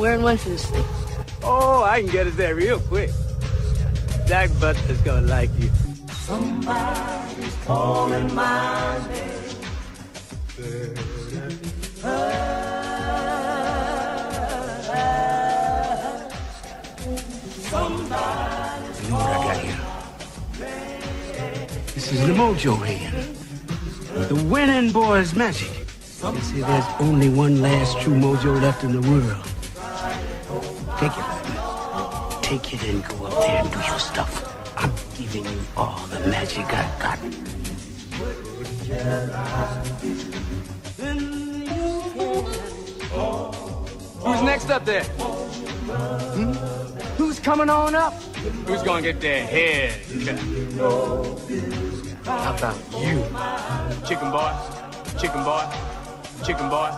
Where in Memphis? Oh, I can get us there real quick. Jack Butler's gonna like you. Somebody's calling my name. You know what I got here? This is the mojo hand. The winning boy's magic. They say there's only one last true mojo left in the world. Take it, baby. Take it and go up there and do your stuff. I'm giving you all the magic I got. Who's next up there? Who's coming on up? Who's gonna get their head cut? How about you? Chicken boy, chicken boy, chicken boy.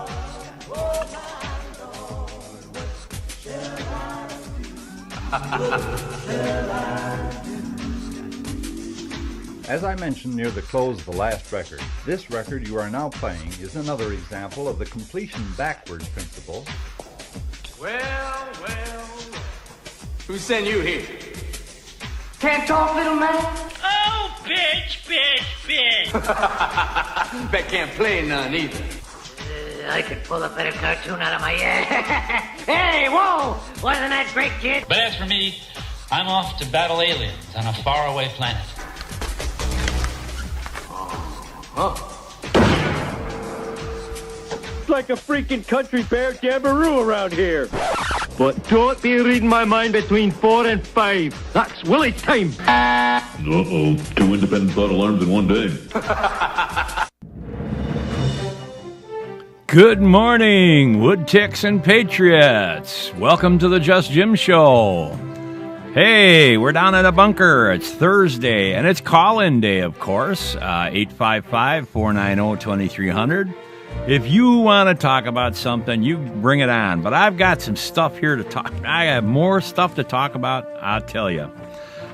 As I mentioned near the close of the last record, this record you are now playing is another example of the completion backward principle. Well. Who sent you here? Can't talk, little man? Oh, bitch. Bet can't play none either. I could pull a better cartoon out of my ass. Hey, whoa! Wasn't that great, kid? But as for me, I'm off to battle aliens on a faraway planet. It's like a freaking country bear jamboree around here. But don't be reading my mind between 4 and 5. That's Willie time. Uh-oh. 2 independent thought alarms in one day. Good morning, Woodticks and Patriots. Welcome to the Just Jim Show. Hey, we're down at a bunker. It's Thursday, and it's call-in day, of course. 855-490-2300. If you want to talk about something, you bring it on. But I've got some stuff here to talk. I have more stuff to talk about, I'll tell you.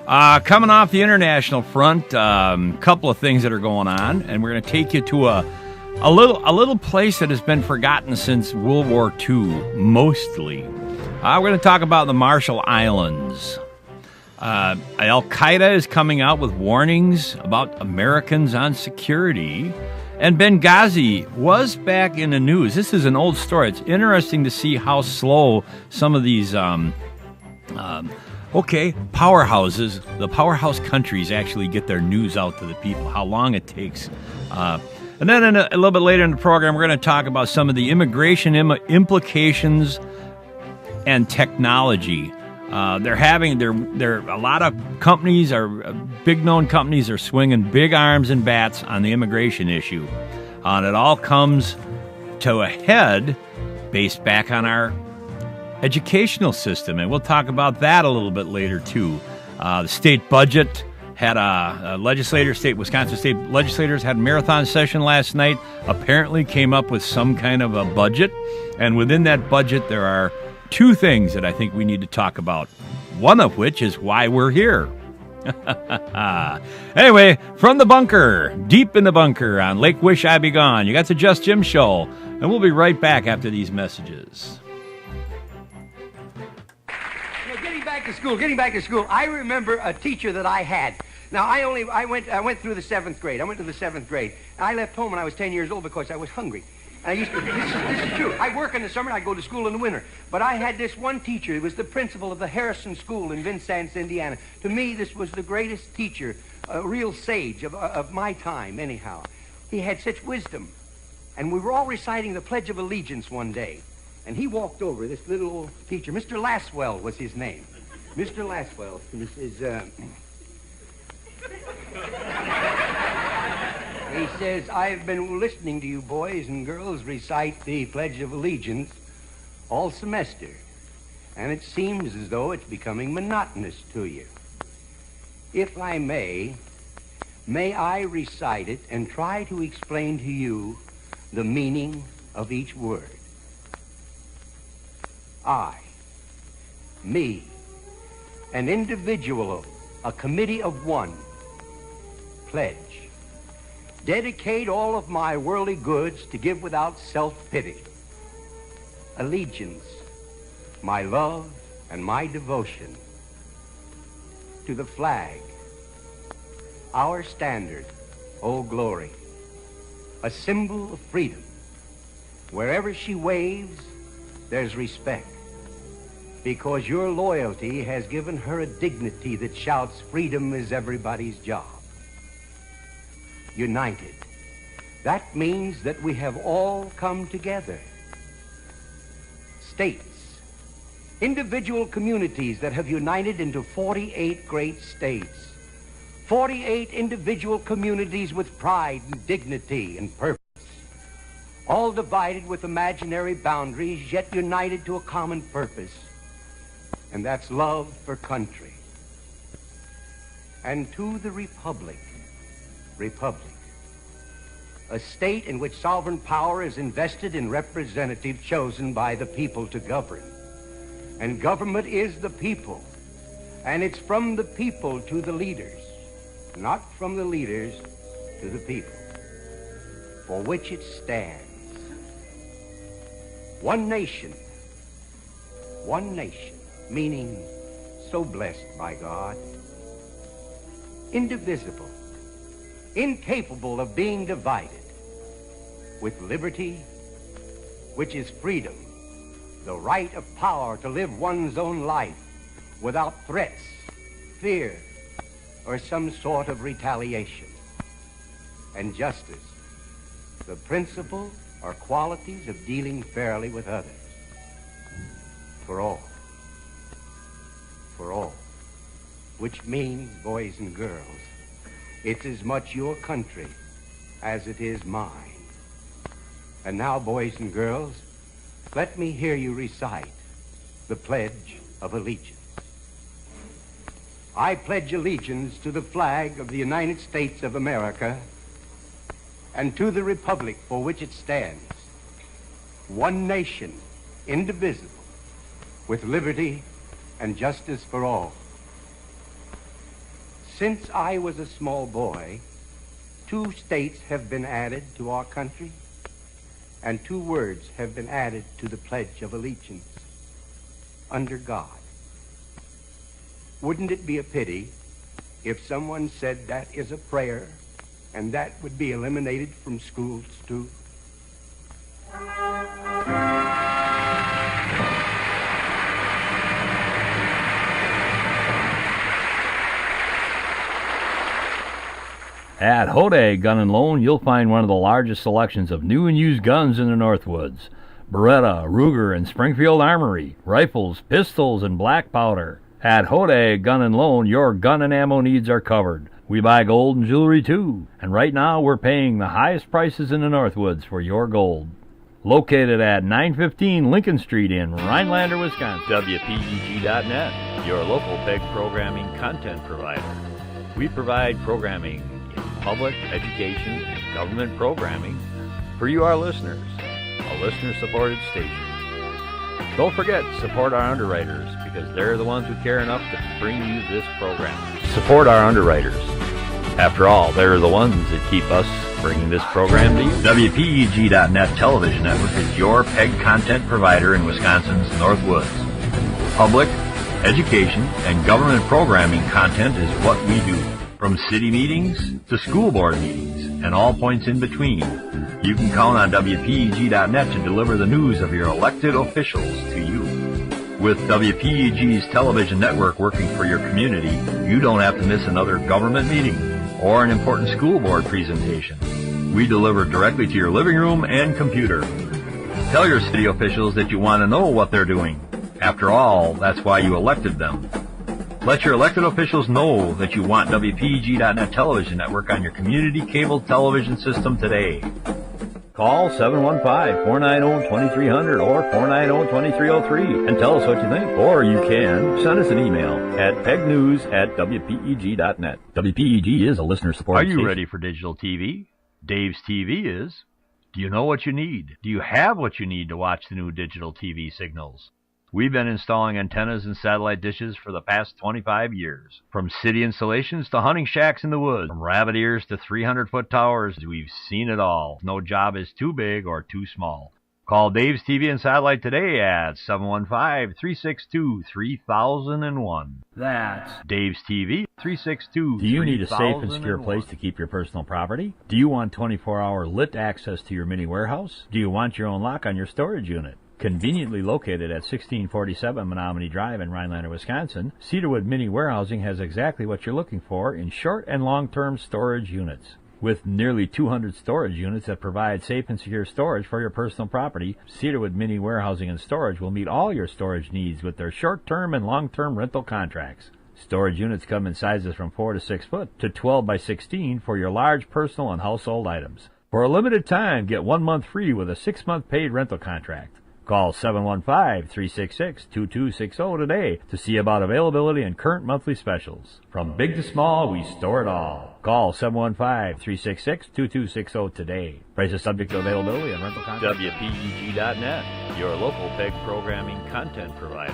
Coming off the international front, couple of things that are going on, and we're going to take you to a little place that has been forgotten since World War II, mostly. We're going to talk about the Marshall Islands. Al-Qaeda is coming out with warnings about Americans on security. And Benghazi was back in the news. This is an old story. It's interesting to see how slow some of these powerhouses, the powerhouse countries actually get their news out to the people, how long it takes. And then a little bit later in the program, we're going to talk about some of the immigration implications and technology. There a lot of companies big known companies are swinging big arms and bats on the immigration issue. And it all comes to a head based back on our educational system. And we'll talk about that a little bit later too. The state budget had Wisconsin state legislators had a marathon session last night, apparently came up with some kind of a budget. And within that budget, there are two things that I think we need to talk about, one of which is why we're here. Anyway, from the bunker, deep in the bunker on Lake Wisheyebegon, you got the Just Jim Show, and we'll be right back after these messages. Getting back to school, I remember a teacher that I had. Now, I went through the 7th grade. I went to the 7th grade. I left home when I was 10 years old because I was hungry. And this is true. I work in the summer and I go to school in the winter. But I had this one teacher. He was the principal of the Harrison School in Vincennes, Indiana. To me, this was the greatest teacher, a real sage of my time, anyhow. He had such wisdom. And we were all reciting the Pledge of Allegiance one day. And he walked over, this little old teacher. Mr. Laswell was his name. Mr. Laswell. This is, He says, I've been listening to you boys and girls recite the Pledge of Allegiance all semester, and it seems as though it's becoming monotonous to you. If I may I recite it and try to explain to you the meaning of each word? I, me, an individual, a committee of one, pledge. Dedicate all of my worldly goods to give without self-pity. Allegiance my love and my devotion to the flag, our standard, Old Glory, a symbol of freedom. Wherever she waves, there's respect, because your loyalty has given her a dignity that shouts, freedom is everybody's job. United. That means that we have all come together. States, individual communities that have united into 48 great states. 48 individual communities with pride and dignity and purpose. All divided with imaginary boundaries, yet united to a common purpose. And that's love for country. And to the Republic, a state in which sovereign power is invested in representatives chosen by the people to govern. And government is the people. And it's from the people to the leaders, not from the leaders to the people, for which it stands. One nation, meaning so blessed by God, indivisible, incapable of being divided, with liberty, which is freedom, the right of power to live one's own life without threats, fear, or some sort of retaliation. And justice, the principle or qualities of dealing fairly with others. For all, which means, boys and girls, it's as much your country as it is mine. And now, boys and girls, let me hear you recite the Pledge of Allegiance. I pledge allegiance to the flag of the United States of America and to the republic for which it stands, one nation, indivisible, with liberty and justice for all. Since I was a small boy, 2 states have been added to our country, and 2 words have been added to the Pledge of Allegiance: under God. Wouldn't it be a pity if someone said that is a prayer and that would be eliminated from schools too? At Wisheyebegon and Loan, you'll find one of the largest selections of new and used guns in the Northwoods. Beretta, Ruger, and Springfield Armory, rifles, pistols, and black powder. At Wisheyebegon and Loan, your gun and ammo needs are covered. We buy gold and jewelry too, and right now we're paying the highest prices in the Northwoods for your gold. Located at 915 Lincoln Street in Rhinelander, Wisconsin. WPEG.net, your local PEG programming content provider. We provide programming in public, education, and government programming for you, our listeners. A listener-supported station. Don't forget to support our underwriters, because they're the ones who care enough to bring you this program. Support our underwriters. After all, they're the ones that keep us bringing this program to you. WPEG.net television network is your PEG content provider in Wisconsin's Northwoods. Public, education, and government programming content is what we do. From city meetings to school board meetings and all points in between, you can count on WPEG.net to deliver the news of your elected officials to you. With WPEG's television network working for your community, you don't have to miss another government meeting or an important school board presentation. We deliver directly to your living room and computer. Tell your city officials that you want to know what they're doing. After all, that's why you elected them. Let your elected officials know that you want WPEG.net television network on your community cable television system today. Call 715-490-2300 or 490-2303 and tell us what you think. Or you can send us an email at pegnews@WPEG.net. WPEG is a listener-supported station. Are you ready for digital TV? Dave's TV is. Do you know what you need? Do you have what you need to watch the new digital TV signals? We've been installing antennas and satellite dishes for the past 25 years. From city installations to hunting shacks in the woods, from rabbit ears to 300-foot towers, we've seen it all. No job is too big or too small. Call Dave's TV and Satellite today at 715-362-3001. That's Dave's TV, 362-3001. Do you need a safe and secure place to keep your personal property? Do you want 24-hour lit access to your mini warehouse? Do you want your own lock on your storage unit? Conveniently located at 1647 Menominee Drive in Rhinelander, Wisconsin, Cedarwood Mini Warehousing has exactly what you're looking for in short and long-term storage units. With nearly 200 storage units that provide safe and secure storage for your personal property, Cedarwood Mini Warehousing and Storage will meet all your storage needs with their short-term and long-term rental contracts. Storage units come in sizes from 4 to 6 foot to 12 by 16 for your large personal and household items. For a limited time, get 1 month free with a 6-month paid rental contract. Call 715-366-2260 today to see about availability and current monthly specials. From big to small, we store it all. Call 715-366-2260 today. Prices subject to availability and rental contract. WPEG.net, your local PEG programming content provider.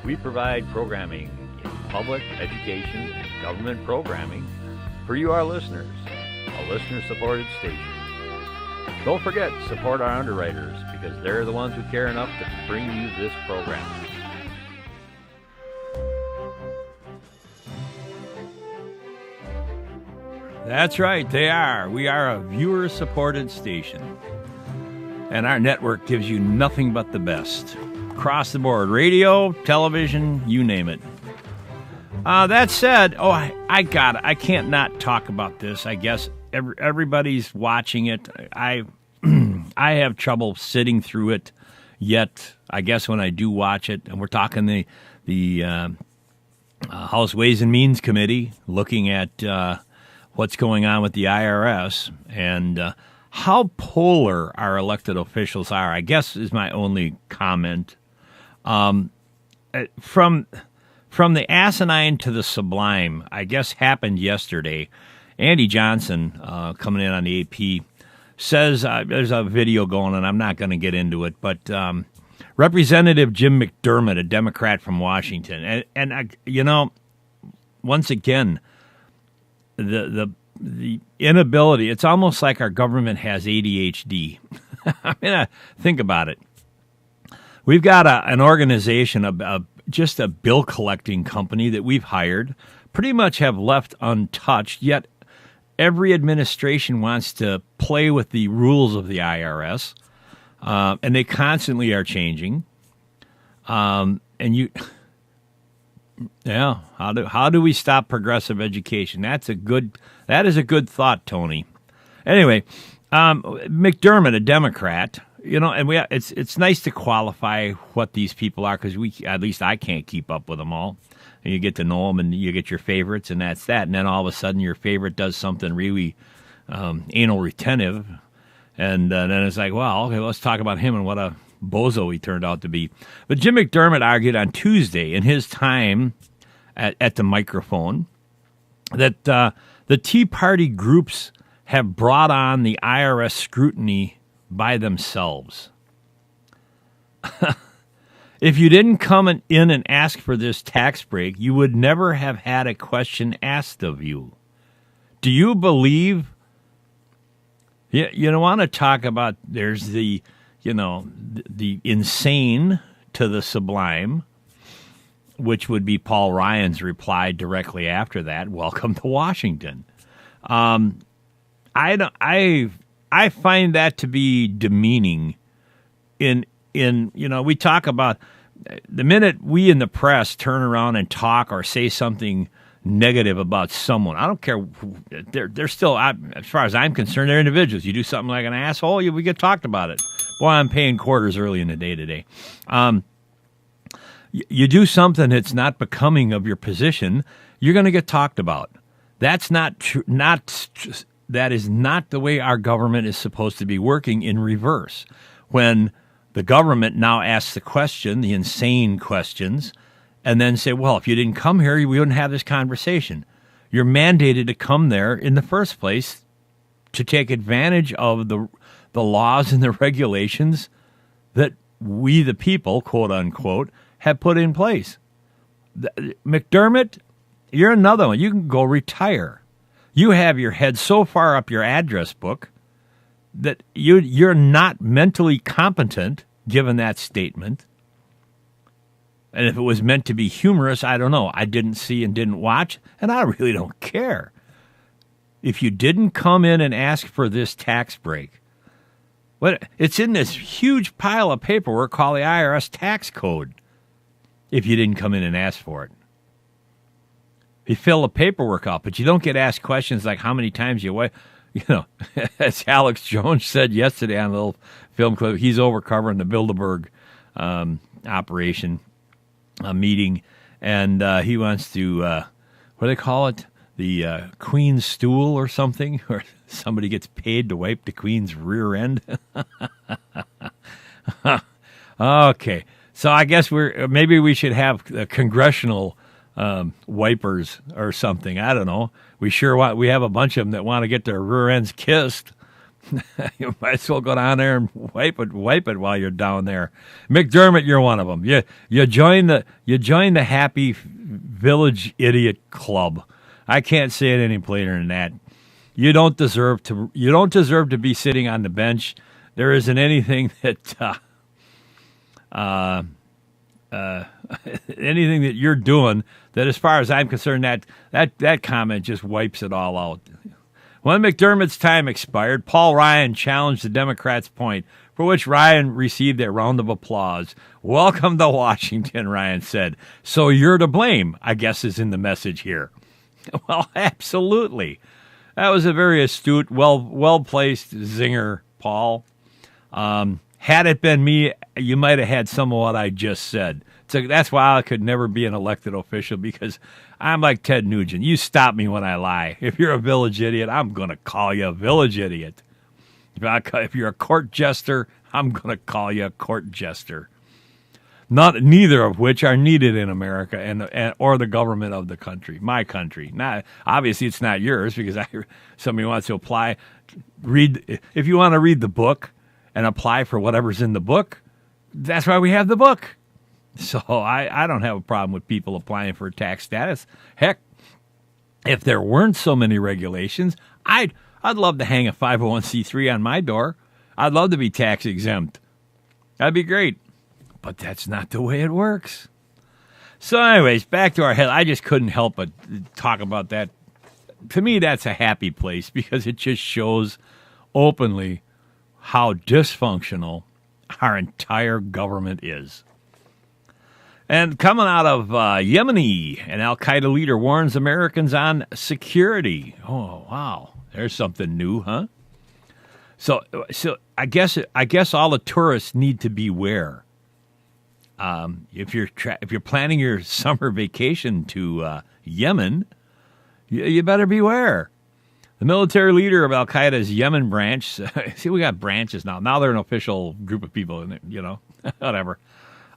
We provide programming in public, education, and government programming for you, our listeners. A listener-supported station. Don't forget, support our underwriters because they're the ones who care enough to bring you this program. That's right, they are. We are a viewer-supported station. And our network gives you nothing but the best. Across the board, radio, television, you name it. That said, I can't not talk about this. I guess everybody's watching it. I have trouble sitting through it, yet I guess when I do watch it, and we're talking the House Ways and Means Committee looking at what's going on with the IRS and how polar our elected officials are, I guess is my only comment. From the asinine to the sublime, I guess happened yesterday. Andy Johnson, coming in on the AP, says there's a video going, and I'm not going to get into it, but Representative Jim McDermott, a Democrat from Washington, and once again, the inability. It's almost like our government has ADHD. I mean, think about it. We've got an organization, just a bill collecting company that we've hired, pretty much have left untouched, yet every administration wants to play with the rules of the IRS, and they constantly are changing. How do we stop progressive education? That is a good thought, Tony. Anyway, McDermott, a Democrat, and it's nice to qualify what these people are because at least I can't keep up with them all. And you get to know them, and you get your favorites, and that's that. And then all of a sudden, your favorite does something really anal retentive, and then it's like, well, okay, let's talk about him and what a bozo he turned out to be. But Jim McDermott argued on Tuesday in his time at the microphone that the Tea Party groups have brought on the IRS scrutiny by themselves. If you didn't come in and ask for this tax break, you would never have had a question asked of you. Do you believe? You don't want to talk about there's the insane to the sublime, which would be Paul Ryan's reply directly after that. Welcome to Washington. I find that to be demeaning. We talk about the minute we in the press turn around and talk or say something negative about someone. I don't care. They're still, as far as I'm concerned, they're individuals. You do something like an asshole, we get talked about it. Boy, I'm paying quarters early in the day today. You do something that's not becoming of your position, you're going to get talked about. That's not true. That is not the way our government is supposed to be working in reverse. When the government now asks the question, the insane questions, and then say, well, if you didn't come here, we wouldn't have this conversation. You're mandated to come there in the first place to take advantage of the laws and the regulations that we, the people, quote unquote, have put in place. McDermott, you're another one. You can go retire. You have your head so far up your address book that you're not mentally competent, given that statement. And if it was meant to be humorous, I don't know. I didn't see and didn't watch, and I really don't care. If you didn't come in and ask for this tax break, it's in this huge pile of paperwork called the IRS tax code. If you didn't come in and ask for it, you fill the paperwork out, but you don't get asked questions like how many times you weigh. You know, as Alex Jones said yesterday on a little film clip, he's over covering the Bilderberg operation meeting, and he wants to what do they call it? The Queen's stool or something, or somebody gets paid to wipe the Queen's rear end. Okay, so I guess maybe we should have congressional wipers or something. I don't know. We have a bunch of them that want to get their rear ends kissed. You might as well go down there and wipe it while you're down there. McDermott, you're one of them. You join the Happy Village Idiot Club. I can't say it any plainer than that. You don't deserve to be sitting on the bench. There isn't anything that anything that you're doing that, as far as I'm concerned, that comment just wipes it all out. When McDermott's time expired, Paul Ryan challenged the Democrats' point, for which Ryan received a round of applause. "Welcome to Washington," Ryan said. "So you're to blame," I guess is in the message here. Well, absolutely. That was a very astute, well-placed zinger, Paul. Had it been me, you might have had some of what I just said. So that's why I could never be an elected official, because I'm like Ted Nugent. You stop me when I lie. If you're a village idiot, I'm going to call you a village idiot. If you're a court jester, I'm going to call you a court jester. Neither of which are needed in America or the government of the country, my country. Not obviously, it's not yours, because somebody wants to apply. If you want to read the book and apply for whatever's in the book, that's why we have the book. So I don't have a problem with people applying for tax status. Heck, if there weren't so many regulations, I'd love to hang a 501c3 on my door. I'd love to be tax exempt. That'd be great. But that's not the way it works. So anyways, back to our head. I just couldn't help but talk about that. To me, that's a happy place, because it just shows openly how dysfunctional our entire government is. And coming out of Yemeni, an Al-Qaeda leader warns Americans on security. Oh, wow. There's something new, huh? So I guess all the tourists need to beware. If you're planning your summer vacation to Yemen, you better beware. The military leader of Al-Qaeda's Yemen branch, see, we got branches now. Now they're an official group of people, whatever.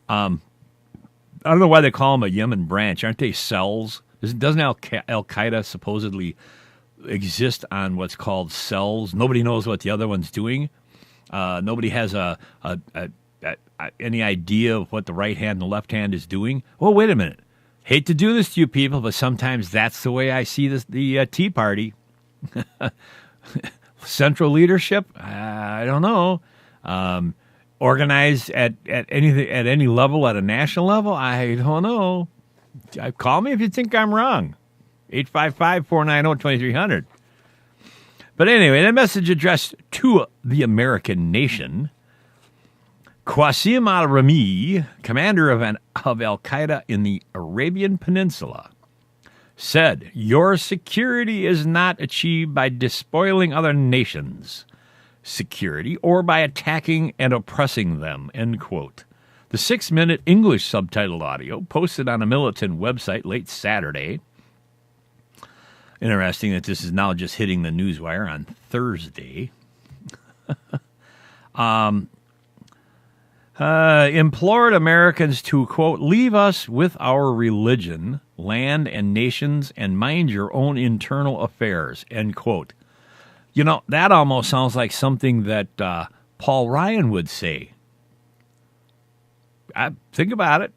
I don't know why they call them a Yemen branch. Aren't they cells? Doesn't Al-Qaeda supposedly exist on what's called cells? Nobody knows what the other one's doing. Nobody has any idea of what the right hand and the left hand is doing. Well, wait a minute. Hate to do this to you people, but sometimes that's the way I see the Tea Party. Central leadership? I don't know. Organized at any level, at a national level? I don't know. Call me if you think I'm wrong. 855-490-2300. But anyway, that message addressed to the American nation. Qasim al-Rami, commander of Al-Qaeda in the Arabian Peninsula, said, "Your security is not achieved by despoiling other nations' security or by attacking and oppressing them," end quote. The 6-minute English subtitled audio posted on a militant website late Saturday. Interesting that this is now just hitting the newswire on Thursday. Implored Americans to, quote, "leave us with our religion, land, and nations, and mind your own internal affairs," end quote. You know, that almost sounds like something that Paul Ryan would say. Think about it.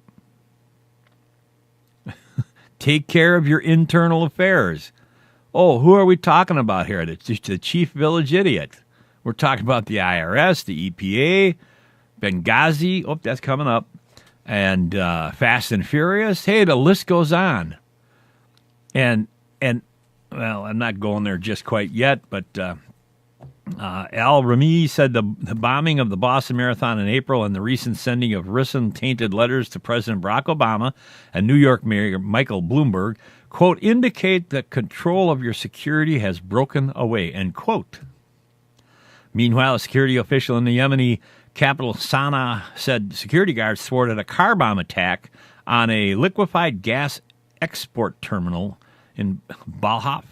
Take care of your internal affairs. Oh, who are we talking about here? The chief village idiot. We're talking about the IRS, the EPA, Benghazi. Oh, that's coming up. And Fast and Furious. Hey, the list goes on. And well, I'm not going there just quite yet, but Al Rami said the bombing of the Boston Marathon in April and the recent sending of ricin-tainted letters to President Barack Obama and New York Mayor Michael Bloomberg, quote, indicate that control of your security has broken away, end quote. Meanwhile, a security official in the Yemeni capital Sana'a said security guards thwarted a car bomb attack on a liquefied gas export terminal in Balhaf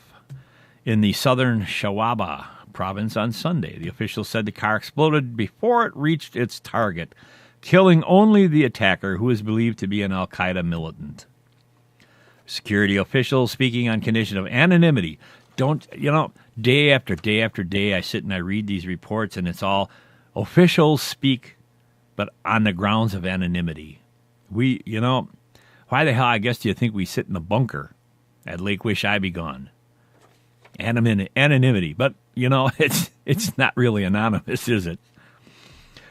in the southern Shawaba province on Sunday. The official said the car exploded before it reached its target, killing only the attacker, who is believed to be an al-Qaeda militant. Security officials speaking on condition of anonymity. Day after day after day, I sit and I read these reports, and it's all officials speak, but on the grounds of anonymity. Why the hell, I guess, do you think we sit in the bunker at Lake Wisheyebegon? Anonymity. But, it's not really anonymous, is it?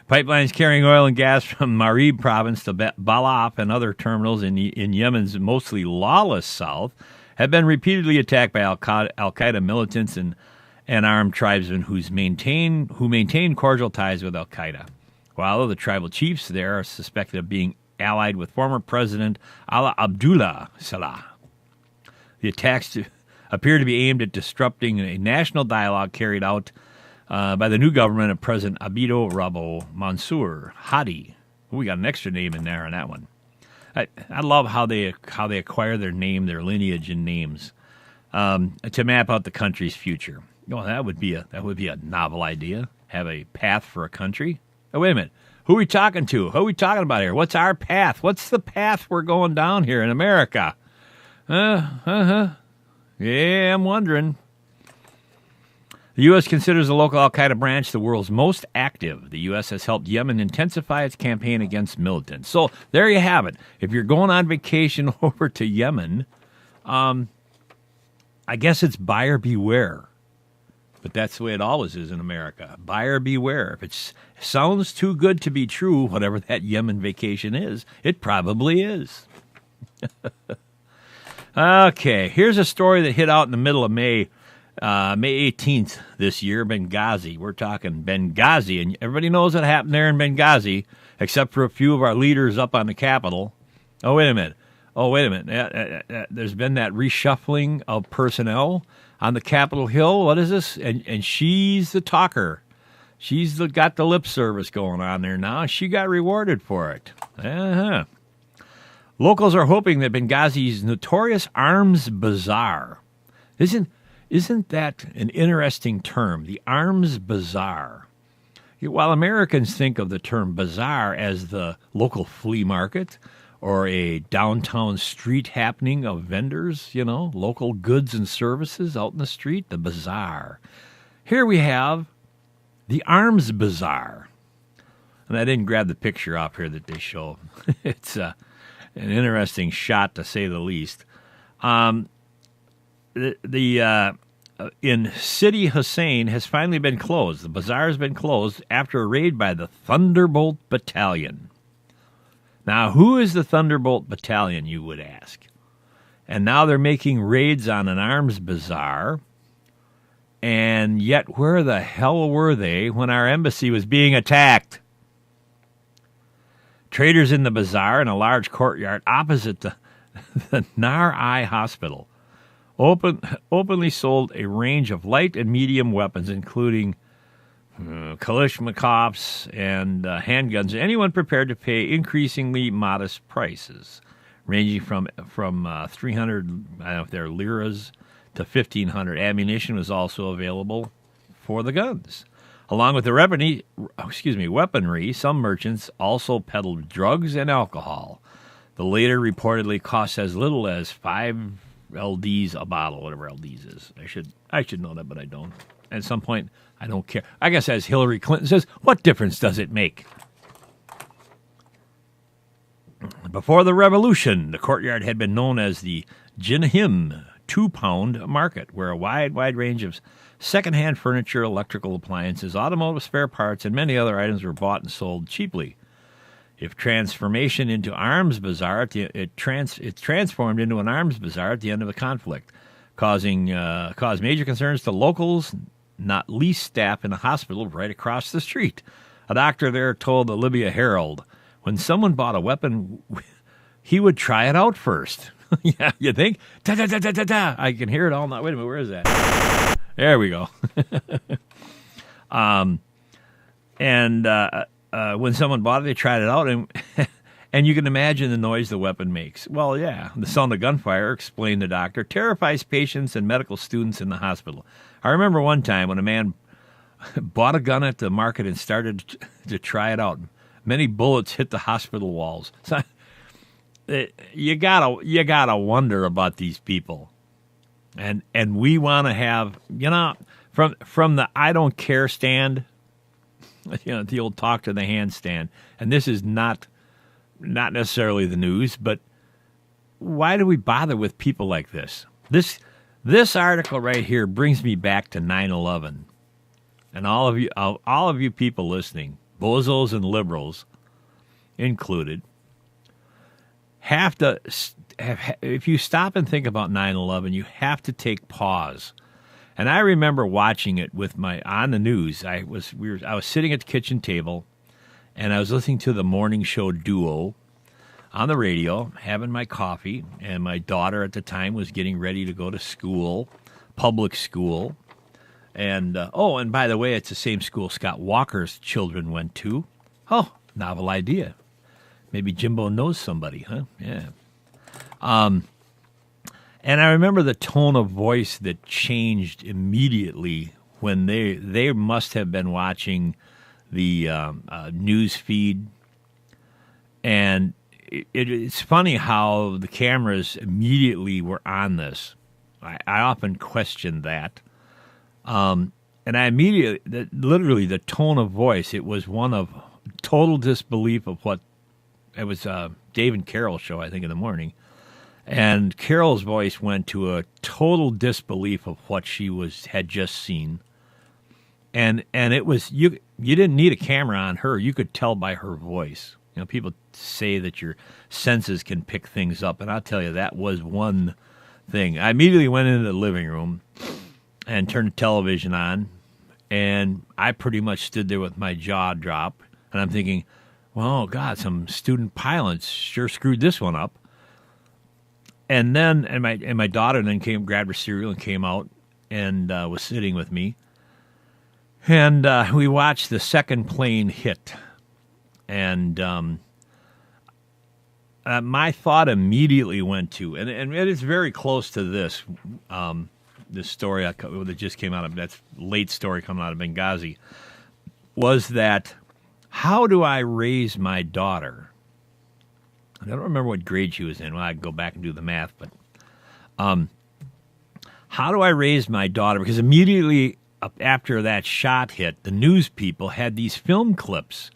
Pipelines carrying oil and gas from Marib province to Balaf and other terminals in Yemen's mostly lawless south have been repeatedly attacked by al-Qaeda militants and armed tribesmen who maintain cordial ties with al-Qaeda. While the tribal chiefs there are suspected of being allied with former President Allah Abdullah Salah. The attacks appear to be aimed at disrupting a national dialogue carried out by the new government of President Abido Rabo Mansour Hadi. We got an extra name in there on that one. I love how they acquire their name, their lineage, and names to map out the country's future. Oh, that would be a novel idea. Have a path for a country. Oh, wait a minute. Who are we talking to? Who are we talking about here? What's our path? What's the path we're going down here in America? Yeah, I'm wondering. The U.S. considers the local al-Qaeda branch the world's most active. The U.S. has helped Yemen intensify its campaign against militants. So there you have it. If you're going on vacation over to Yemen, I guess it's buyer beware. But that's the way it always is in America. Buyer beware. If it sounds too good to be true, whatever that Yemen vacation is, it probably is. Okay, here's a story that hit out in the middle of May 18th this year, Benghazi. We're talking Benghazi, and everybody knows what happened there in Benghazi, except for a few of our leaders up on the Capitol. Oh, wait a minute. There's been that reshuffling of personnel on the Capitol Hill. What is this? And she's the talker. She's got the lip service going on there now. She got rewarded for it. Uh-huh. Locals are hoping that Benghazi's notorious arms bazaar isn't that an interesting term, the arms bazaar? While Americans think of the term bazaar as the local flea market or a downtown street happening of vendors, local goods and services out in the street, the bazaar. Here we have the arms bazaar. And I didn't grab the picture off here that they show. It's an interesting shot, to say the least. In Sidi Hussein has finally been closed. The bazaar has been closed after a raid by the Thunderbolt Battalion. Now, who is the Thunderbolt Battalion, you would ask? And now they're making raids on an arms bazaar. And yet, where the hell were they when our embassy was being attacked? Traders in the bazaar in a large courtyard opposite the Nar-Eye Hospital openly sold a range of light and medium weapons, including Kalashnikovs and handguns. Anyone prepared to pay increasingly modest prices, ranging from 300, I don't know if they're liras, to 1,500. Ammunition was also available for the guns. Along with the weaponry, some merchants also peddled drugs and alcohol. The latter reportedly costs as little as 5 LDs a bottle, whatever LDs is. I should know that, but I don't. At some point, I don't care. I guess as Hillary Clinton says, what difference does it make? Before the revolution, the courtyard had been known as the Jinhim 2-pound market, where a wide range of Secondhand furniture, electrical appliances, automotive spare parts, and many other items were bought and sold cheaply. If transformation into arms bazaar, it transformed into an arms bazaar at the end of a conflict, caused major concerns to locals, not least staff in a hospital right across the street. A doctor there told the Libya Herald, when someone bought a weapon, he would try it out first. Yeah, you think? Da-da-da-da-da-da. I can hear it all now. Wait a minute, where is that? There we go. When someone bought it, they tried it out, and you can imagine the noise the weapon makes. Well, yeah, the sound of gunfire, explained the doctor, terrifies patients and medical students in the hospital. I remember one time when a man bought a gun at the market and started to try it out. Many bullets hit the hospital walls. So, you gotta wonder about these people, and we want to have, from the I don't care stand, the old talk to the hand stand. And this is not necessarily the news, but why do we bother with people like this? This article right here brings me back to 9/11, and all of you people listening, bozos and liberals included, if you stop and think about 9/11, you have to take pause. And I remember watching it on the news. I was sitting at the kitchen table, and I was listening to the morning show Duo on the radio, having my coffee, and my daughter at the time was getting ready to go to school, public school. And and by the way, it's the same school Scott Walker's children went to. Oh, novel idea. Maybe Jimbo knows somebody, huh? Yeah. And I remember the tone of voice that changed immediately when they must have been watching the news feed. And it's funny how the cameras immediately were on this. I often questioned that. And I immediately, literally the tone of voice, it was one of total disbelief of what. It was Dave and Carol's show, I think, in the morning. And Carol's voice went to a total disbelief of what she had just seen. And it was, you didn't need a camera on her. You could tell by her voice. People say that your senses can pick things up. And I'll tell you, that was one thing. I immediately went into the living room and turned the television on. And I pretty much stood there with my jaw dropped. And I'm thinking, well, God, some student pilots sure screwed this one up. And then, my daughter then grabbed her cereal and came out and was sitting with me. And we watched the second plane hit. And my thought immediately went to, and it is very close to this story that just came out of, that's late story coming out of Benghazi, was that, how do I raise my daughter? I don't remember what grade she was in. Well, I can go back and do the math, but how do I raise my daughter? Because immediately after that shot hit, the news people had these film clips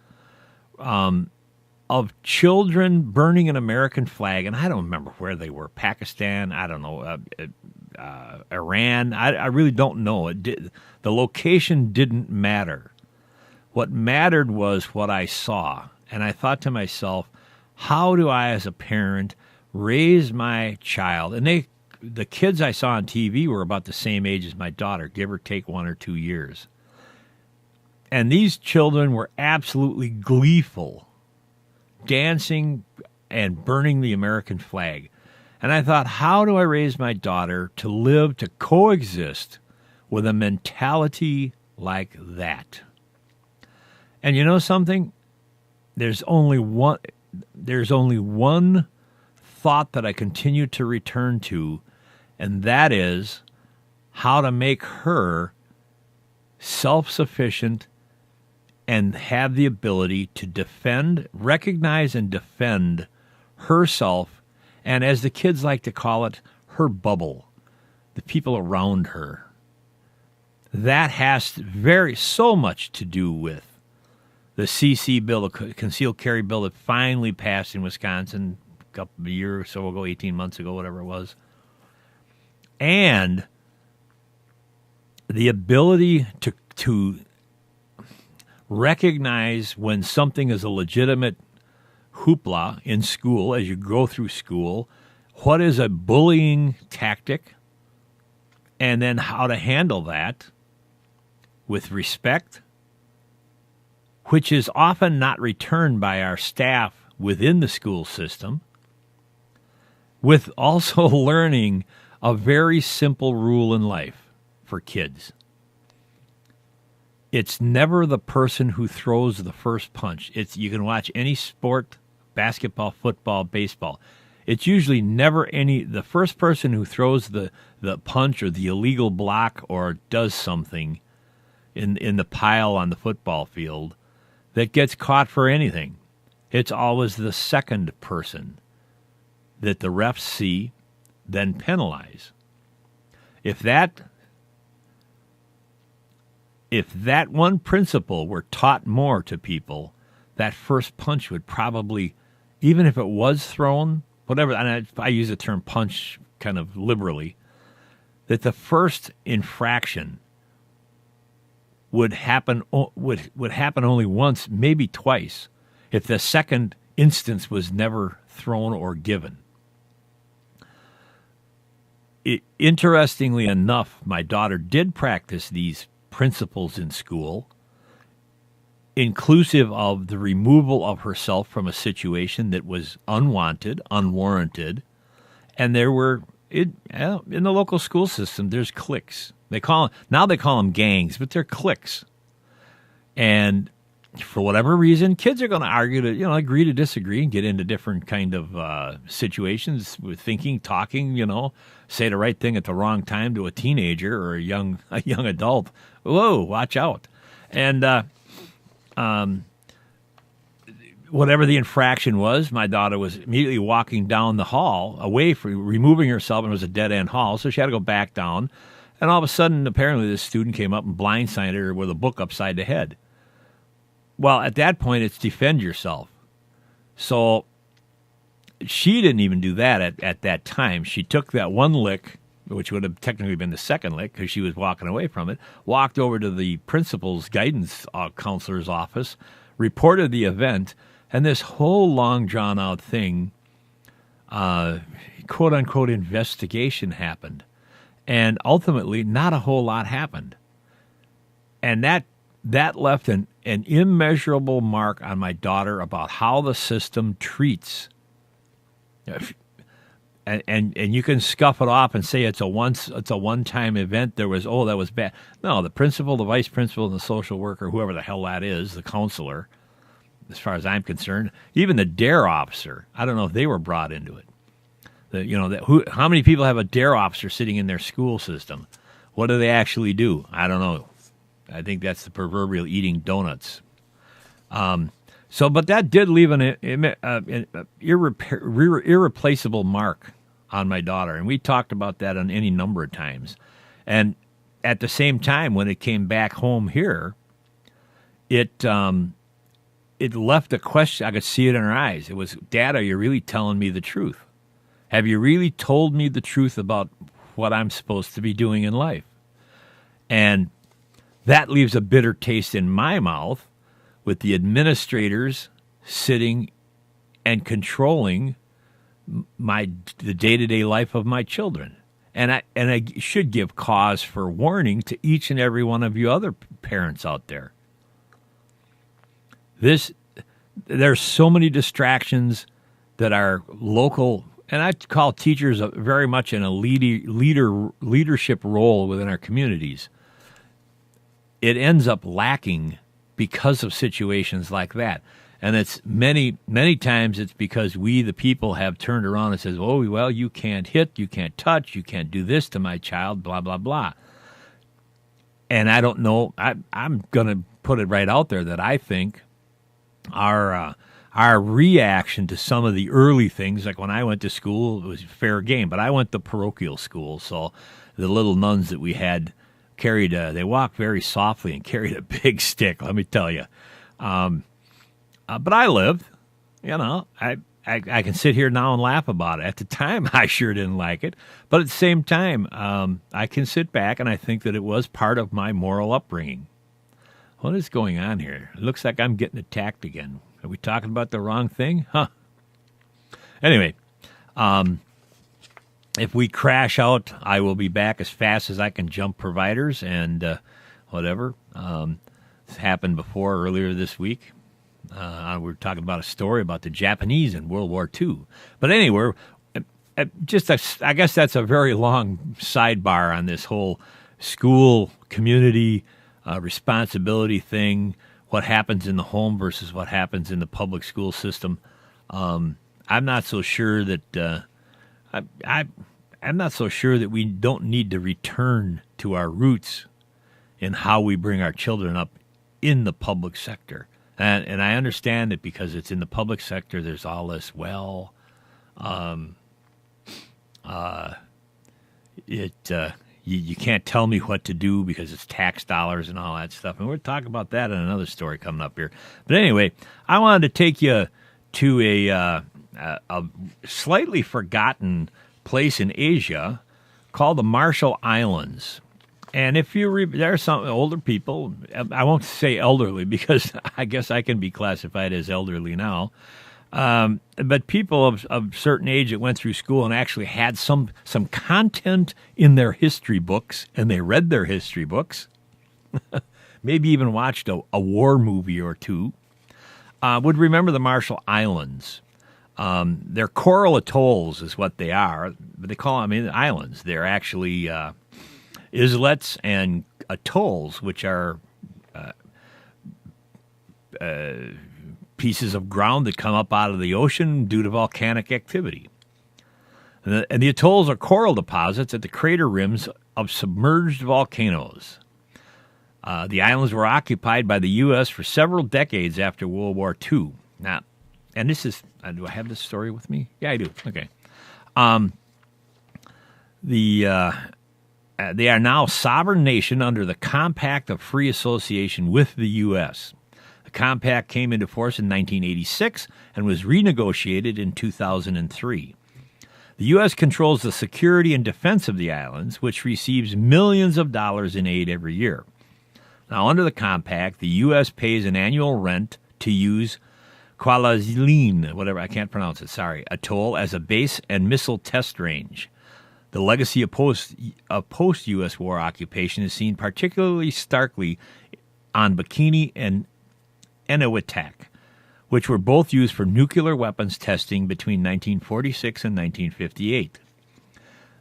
of children burning an American flag, and I don't remember where they were. Pakistan, I don't know, Iran. I really don't know. The location didn't matter. What mattered was what I saw. And I thought to myself, how do I, as a parent, raise my child? And the kids I saw on TV were about the same age as my daughter, give or take 1 or 2 years. And these children were absolutely gleeful, dancing and burning the American flag. And I thought, how do I raise my daughter to coexist with a mentality like that? And you know something? There's only one thought that I continue to return to, and that is how to make her self-sufficient and have the ability to recognize and defend herself, and as the kids like to call it, her bubble, the people around her. That has so much to do with the CC bill, the concealed carry bill that finally passed in Wisconsin a year or so ago, 18 months ago, whatever it was. And the ability to recognize when something is a legitimate hoopla in school as you go through school, what is a bullying tactic, and then how to handle that with respect, which is often not returned by our staff within the school system, with also learning a very simple rule in life for kids. It's never the person who throws the first punch. You can watch any sport, basketball, football, baseball. It's usually never the first person who throws the punch or the illegal block or does something in the pile on the football field that gets caught for anything. It's always the second person that the refs see, then penalize. If that one principle were taught more to people, that first punch would probably, even if it was thrown, whatever, and I use the term punch kind of liberally, that the first infraction would happen only once, maybe twice, if the second instance was never thrown or given. Interestingly enough, my daughter did practice these principles in school, inclusive of the removal of herself from a situation that was unwanted, unwarranted, and there were in the local school system. There's cliques. They call them gangs, but they're cliques, and for whatever reason, kids are going to argue to agree to disagree and get into different kind of situations with thinking, talking, say the right thing at the wrong time to a teenager or a young adult. Whoa, watch out. And whatever the infraction was, my daughter was immediately walking down the hall away from removing herself, and it was a dead-end hall, so she had to go back down. And all of a sudden, apparently this student came up and blindsided her with a book upside the head. Well, at that point, it's defend yourself. So she didn't even do that at that time. She took that one lick, which would have technically been the second lick because she was walking away from it, walked over to the principal's guidance counselor's office, reported the event, and this whole long, drawn-out thing, quote-unquote, investigation happened. And ultimately, not a whole lot happened. And that left an immeasurable mark on my daughter about how the system treats. And you can scuff it off and say it's a one-time event. That was bad. No, the principal, the vice principal, and the social worker, whoever the hell that is, the counselor, as far as I'm concerned, even the DARE officer, I don't know if they were brought into it. How many people have a DARE officer sitting in their school system? What do they actually do? I don't know. I think that's the proverbial eating donuts. But that did leave an irreplaceable mark on my daughter, and we talked about that on any number of times. And at the same time, when it came back home here, it left a question. I could see it in her eyes. It was, Dad, are you really telling me the truth? Have you really told me the truth about what I'm supposed to be doing in life? And that leaves a bitter taste in my mouth with the administrators sitting and controlling the day-to-day life of my children. And I should give cause for warning to each and every one of you other parents out there. There's so many distractions that are local, and I call teachers very much in a leadership role within our communities. It ends up lacking because of situations like that. And it's many, many times it's because we, the people, have turned around and says, oh, well, you can't hit, you can't touch, you can't do this to my child, blah, blah, blah. And I don't know, I'm going to put it right out there that I think our reaction to some of the early things, like when I went to school, it was fair game, but I went to parochial school, so the little nuns that we had they walked very softly and carried a big stick, let me tell you. But I lived, I can sit here now and laugh about it. At the time, I sure didn't like it. But at the same time, I can sit back and I think that it was part of my moral upbringing. What is going on here? It looks like I'm getting attacked again. Are we talking about the wrong thing? Huh. Anyway, if we crash out, I will be back as fast as I can jump providers and whatever. This happened before earlier this week. We were talking about a story about the Japanese in World War II. But anyway, I guess that's a very long sidebar on this whole school community responsibility thing, what happens in the home versus what happens in the public school system. I'm not so sure that I'm not so sure that we don't need to return to our roots in how we bring our children up in the public sector. And I understand that because it's in the public sector, there's all this, you can't tell me what to do because it's tax dollars and all that stuff. And we'll talk about that in another story coming up here. But anyway, I wanted to take you to a slightly forgotten place in Asia called the Marshall Islands. And if you there are some older people, I won't say elderly because I guess I can be classified as elderly now. But people of certain age that went through school and actually had some content in their history books, and they read their history books, maybe even watched a war movie or two, would remember the Marshall Islands. They're coral atolls is what they are, but they call them islands. They're actually islets and atolls, which are pieces of ground that come up out of the ocean due to volcanic activity. And the atolls are coral deposits at the crater rims of submerged volcanoes. The islands were occupied by the U.S. for several decades after World War II. Now, and this is, do I have this story with me? Yeah, I do. Okay. They are now a sovereign nation under the Compact of Free Association with the U.S. The compact came into force in 1986 and was renegotiated in 2003. The U.S. controls the security and defense of the islands, which receives millions of dollars in aid every year. Now, under the compact, the U.S. pays an annual rent to use Kwajalein, whatever, I can't pronounce it, sorry, atoll as a base and missile test range. The legacy of post-U.S. war occupation is seen particularly starkly on Bikini and Eniwetok, which were both used for nuclear weapons testing between 1946 and 1958.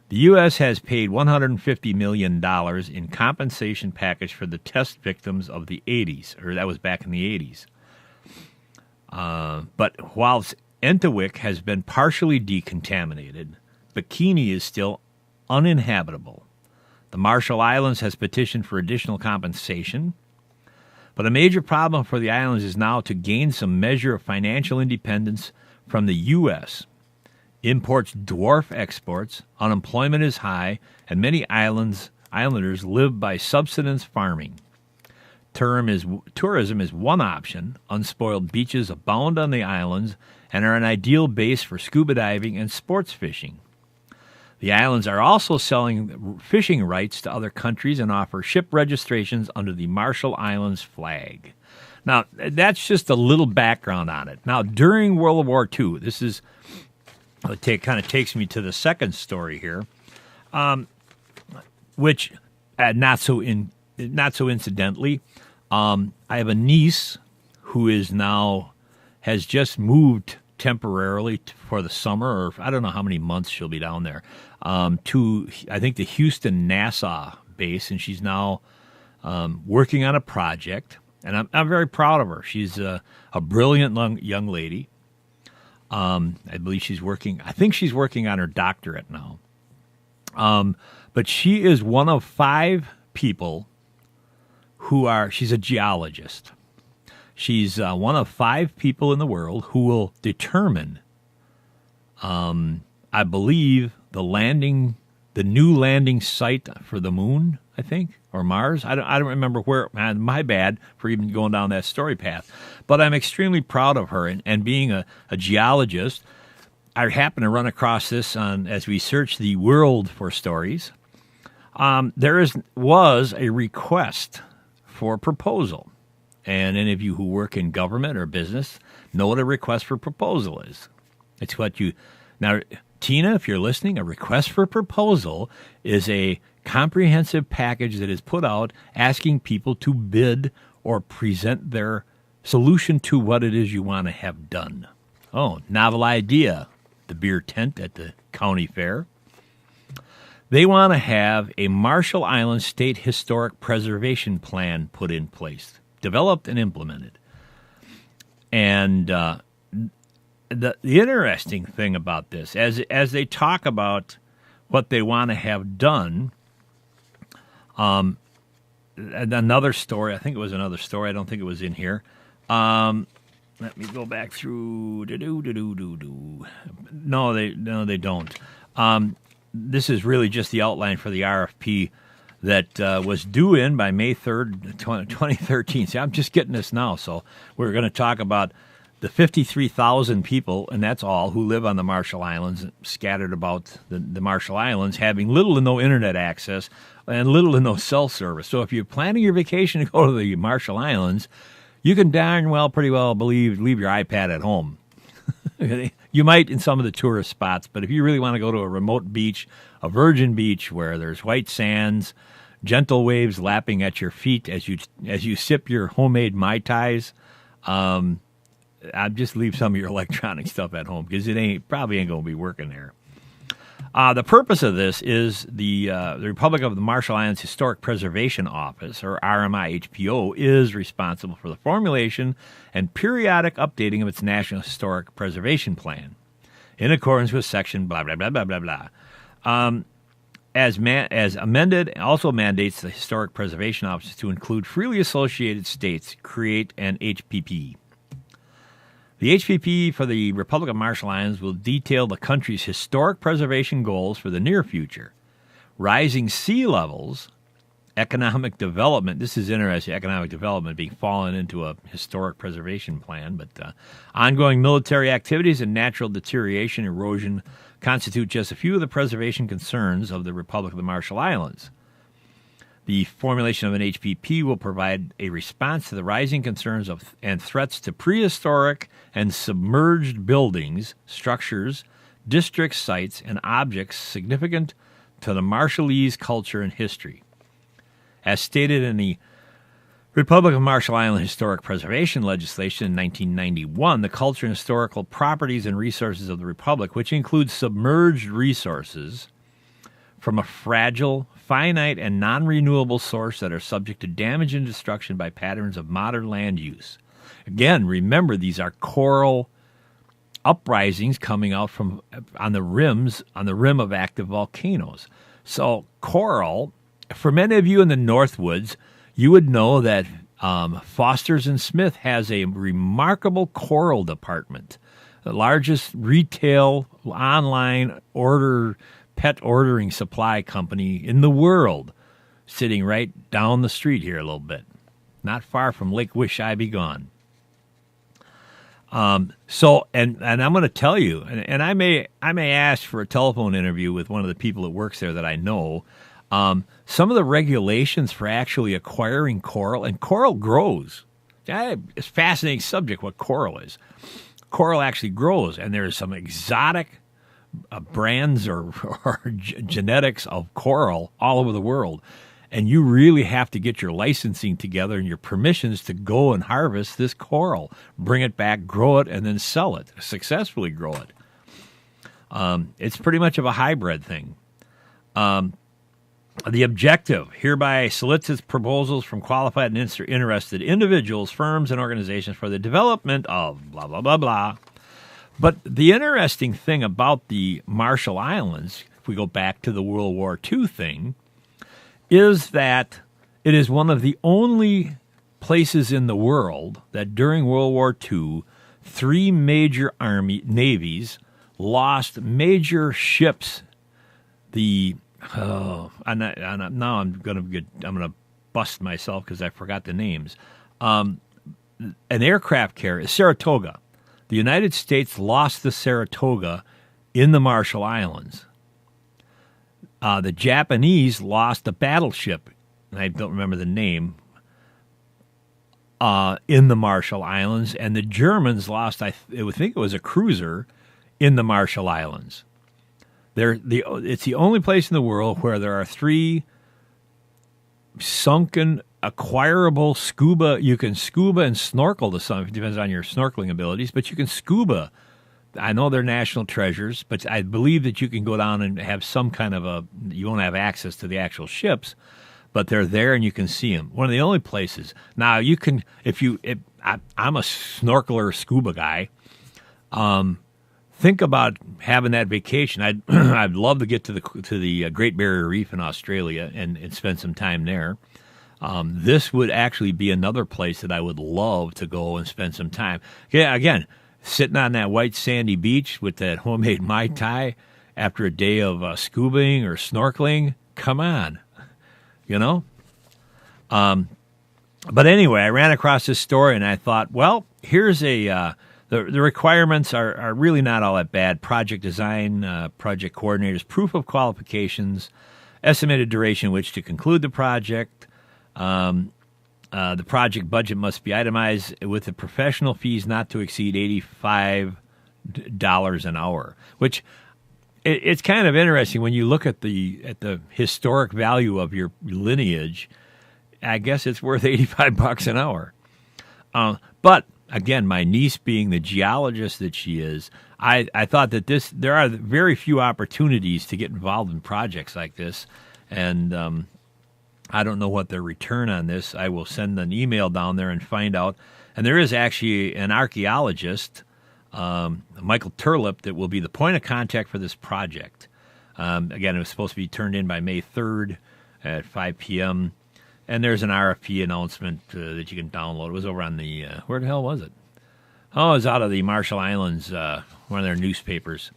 The U.S. has paid $150 million in compensation package for the test victims of the 80s, or that was back in the 80s. But whilst Eniwetok has been partially decontaminated, Bikini is still uninhabitable. The Marshall Islands has petitioned for additional compensation, but a major problem for the islands is now to gain some measure of financial independence from the U.S. Imports dwarf exports, unemployment is high, and many islanders live by subsistence farming. Tourism is one option. Unspoiled beaches abound on the islands and are an ideal base for scuba diving and sports fishing. The islands are also selling fishing rights to other countries and offer ship registrations under the Marshall Islands flag. Now, that's just a little background on it. Now, during World War II, this is kind of takes me to the second story here, which not so incidentally, I have a niece who has just moved temporarily for the summer, or I don't know how many months she'll be down there, to, I think, the Houston NASA base, and she's now working on a project, and I'm very proud of her. She's a brilliant young lady. I believe she's working on her doctorate now. But she is one of 5 people she's a geologist. She's one of 5 people in the world who will determine, I believe, the landing the new landing site for the moon, I think, or Mars. I don't remember where. My bad for even going down that story path. But I'm extremely proud of her. And being a geologist, I happened to run across this as we searched the world for stories. There was a request for proposal. And any of you who work in government or business know what a request for proposal is. It's what you... Now, Tina, if you're listening, a request for proposal is a comprehensive package that is put out asking people to bid or present their solution to what it is you want to have done. Oh, novel idea, the beer tent at the county fair. They want to have a Marshall Islands State Historic Preservation Plan put in place, developed and implemented. And the interesting thing about this, as they talk about what they want to have done, another story, I think it was another story, I don't think it was in here. Let me go back through. No, they don't. This is really just the outline for the RFP that was due in by May 3rd, 2013. See, I'm just getting this now, so we're going to talk about the 53,000 people, and that's all, who live on the Marshall Islands, scattered about the Marshall Islands, having little to no internet access and little to no cell service. So if you're planning your vacation to go to the Marshall Islands, you can pretty well leave your iPad at home. You might in some of the tourist spots, but if you really want to go to a remote beach, a virgin beach where there's white sands, gentle waves lapping at your feet as you sip your homemade Mai Tais, I'd just leave some of your electronic stuff at home because it probably ain't going to be working there. The purpose of this is the Republic of the Marshall Islands Historic Preservation Office, or RMIHPO, is responsible for the formulation and periodic updating of its National Historic Preservation Plan, in accordance with Section blah, blah, blah, blah, blah, blah. As amended, also mandates the Historic Preservation Office to include freely associated states create an HPP. The HPP for the Republic of Marshall Islands will detail the country's historic preservation goals for the near future. Rising sea levels, economic development, this is interesting, economic development being fallen into a historic preservation plan, but ongoing military activities and natural deterioration, erosion constitute just a few of the preservation concerns of the Republic of the Marshall Islands. The formulation of an HPP will provide a response to the rising concerns and threats to prehistoric and submerged buildings, structures, district sites, and objects significant to the Marshallese culture and history. As stated in the Republic of Marshall Islands Historic Preservation legislation in 1991, the culture and historical properties and resources of the Republic, which includes submerged resources from a fragile, finite, and non-renewable source that are subject to damage and destruction by patterns of modern land use. Again, remember, these are coral uprisings coming out from on the rim of active volcanoes. So coral, for many of you in the Northwoods, you would know that Foster's and Smith has a remarkable coral department, the largest retail online pet ordering supply company in the world, sitting right down the street here a little bit, not far from Lake Wisheyebegon. So I'm going to tell you, and I may ask for a telephone interview with one of the people that works there that I know. Some of the regulations for actually acquiring coral, and coral grows. It's a fascinating subject what coral is. Coral actually grows, and there's some exotic brands or genetics of coral all over the world. And you really have to get your licensing together and your permissions to go and harvest this coral, bring it back, grow it, and then sell it, successfully grow it. It's pretty much of a hybrid thing. The objective hereby solicits proposals from qualified and interested individuals, firms, and organizations for the development of blah, blah, blah, blah. But the interesting thing about the Marshall Islands, if we go back to the World War II thing, is that it is one of the only places in the world that during World War II, 3 major navies lost major ships. The now I'm gonna bust myself because I forgot the names. An aircraft carrier, Saratoga. The United States lost the Saratoga in the Marshall Islands. The Japanese lost a battleship, and I don't remember the name, in the Marshall Islands, and the Germans lost, I think it was a cruiser, in the Marshall Islands. It's the only place in the world where there are 3 sunken, acquirable scuba. You can scuba and snorkel to some. It depends on your snorkeling abilities, but you can scuba. I know they're national treasures, but I believe that you can go down and have some kind of you won't have access to the actual ships, but they're there and you can see them. One of the only places. Now, you can, I'm a snorkeler scuba guy. Think about having that vacation. I'd love to get to the Great Barrier Reef in Australia and spend some time there. This would actually be another place that I would love to go and spend some time. Yeah, again, sitting on that white sandy beach with that homemade Mai Tai after a day of scubaing or snorkeling. Come on, you know? But anyway, I ran across this story and I thought, well, here's the requirements are really not all that bad. Project design, project coordinators, proof of qualifications, estimated duration in which to conclude the project. The project budget must be itemized with the professional fees not to exceed $85 an hour, which it's kind of interesting when you look at the historic value of your lineage. I guess it's worth $85 an hour. But again, my niece being the geologist that she is, I thought that there are very few opportunities to get involved in projects like this, and I don't know what their return on this. I will send an email down there and find out. And there is actually an archaeologist, Michael Turlip, that will be the point of contact for this project. Again, it was supposed to be turned in by May 3rd at 5 p.m., and there's an RFP announcement that you can download. It was over on the, where the hell was it? Oh, it was out of the Marshall Islands, one of their newspapers,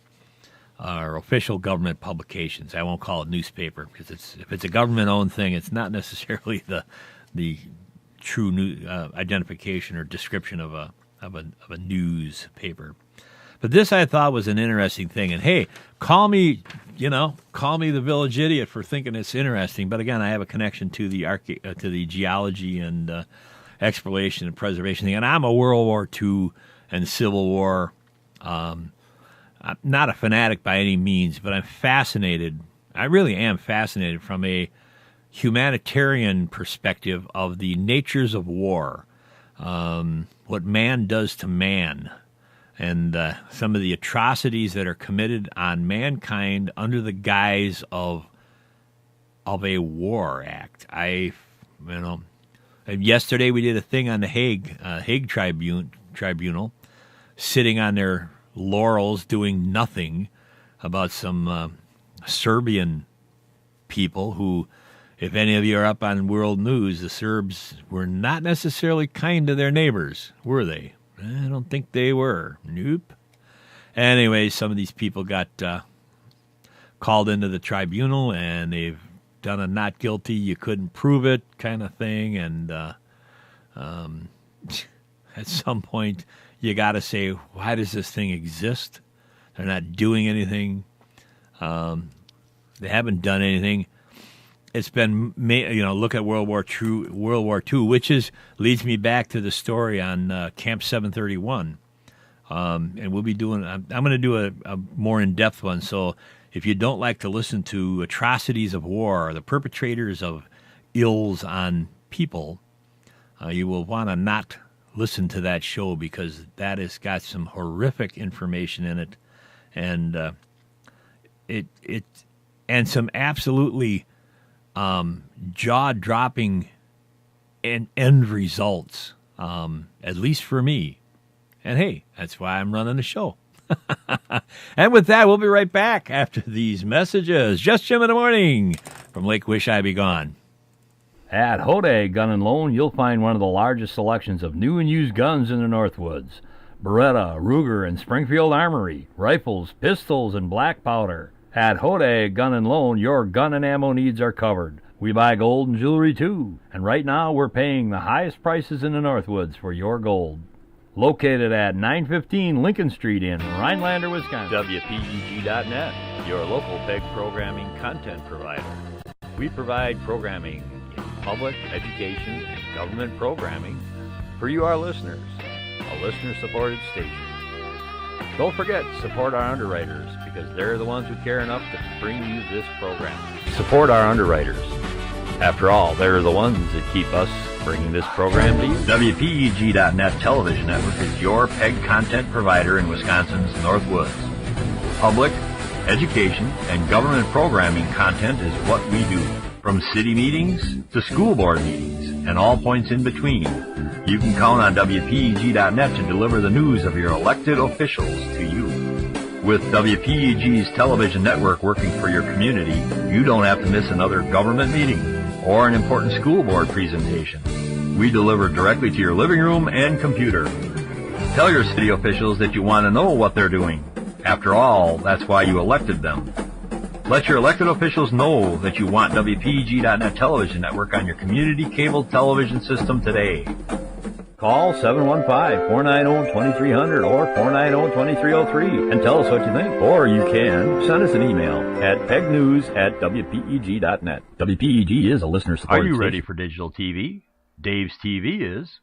or official government publications. I won't call it newspaper because if it's a government-owned thing, it's not necessarily the true identification or description of a newspaper. But this I thought was an interesting thing. And hey, call me the village idiot for thinking it's interesting. But again, I have a connection to the geology and exploration and preservation thing. And I'm a World War II and Civil War. I'm not a fanatic by any means, but I'm fascinated. I really am fascinated from a humanitarian perspective of the natures of war, what man does to man, and some of the atrocities that are committed on mankind under the guise of a war act. Yesterday we did a thing on the Hague Tribunal, sitting on their laurels doing nothing about some Serbian people who, if any of you are up on world news, the Serbs were not necessarily kind to their neighbors, were they? I don't think they were. Nope. Anyway, some of these people got called into the tribunal, and they've done a not guilty, you couldn't prove it kind of thing. And at some point, you got to say, why does this thing exist? They're not doing anything. They haven't done anything. It's been, look at World War II, which leads me back to the story on Camp 731. And we'll be doing, I'm going to do a more in-depth one. So if you don't like to listen to atrocities of war or the perpetrators of ills on people, you will want to not listen to that show because that has got some horrific information in it. And and some absolutely jaw-dropping end results, at least for me. And hey, that's why I'm running the show. And with that, we'll be right back after these messages. Just Jim in the morning from Lake Wisheyebegon. At Hode Gun & Loan, you'll find one of the largest selections of new and used guns in the Northwoods. Beretta, Ruger, and Springfield Armory, rifles, pistols, and black powder. At Wisheyebegon and Loan, your gun and ammo needs are covered. We buy gold and jewelry too, and right now we're paying the highest prices in the Northwoods for your gold. Located at 915 Lincoln Street in Rhinelander, Wisconsin. WPEG.net, your local PEG programming content provider. We provide programming in public, education, and government programming for you, our listeners, a listener-supported station. Don't forget, support our underwriters, because they're the ones who care enough to bring you this program. Support our underwriters. After all, they're the ones that keep us bringing this program to you. WPEG.net television network is your PEG content provider in Wisconsin's Northwoods. Public, education, and government programming content is what we do. From city meetings to school board meetings and all points in between, you can count on WPEG.net to deliver the news of your elected officials to you. With WPEG's television network working for your community, you don't have to miss another government meeting or an important school board presentation. We deliver directly to your living room and computer. Tell your city officials that you want to know what they're doing. After all, that's why you elected them. Let your elected officials know that you want WPEG.net television network on your community cable television system today. Call 715-490-2300 or 490-2303 and tell us what you think. Or you can send us an email at pegnews@WPEG.net. WPEG is a listener-supported Are you station. ready for digital TV? Dave's TV is.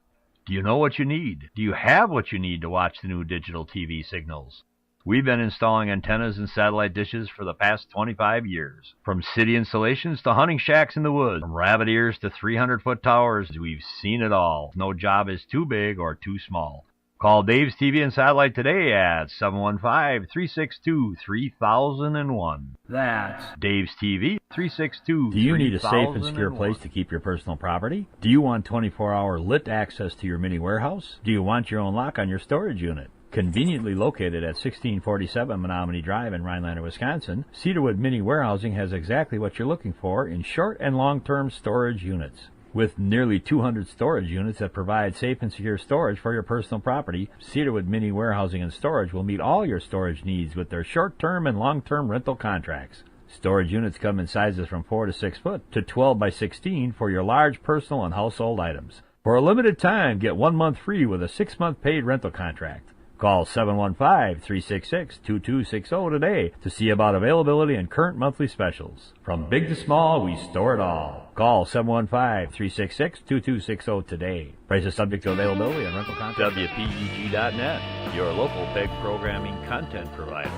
Do you know what you need? Do you have what you need to watch the new digital TV signals? We've been installing antennas and satellite dishes for the past 25 years. From city installations to hunting shacks in the woods, from rabbit ears to 300-foot towers, we've seen it all. No job is too big or too small. Call Dave's TV and Satellite today at 715-362-3001. That's Dave's TV, 362-3001. Do you need a safe and secure place to keep your personal property? Do you want 24-hour lit access to your mini warehouse? Do you want your own lock on your storage unit? Conveniently located at 1647 Menominee Drive in Rhinelander, Wisconsin, Cedarwood Mini Warehousing has exactly what you're looking for in short and long-term storage units. With nearly 200 storage units that provide safe and secure storage for your personal property, Cedarwood Mini Warehousing and Storage will meet all your storage needs with their short-term and long-term rental contracts. Storage units come in sizes from 4 to 6 foot to 12 by 16 for your large personal and household items. For a limited time, get 1 month free with a 6-month paid rental contract. Call 715-366-2260 today to see about availability and current monthly specials. From big to small, we store it all. Call 715-366-2260 today. Prices subject to availability and rental contract. WPEG.net, your local PEG programming content provider.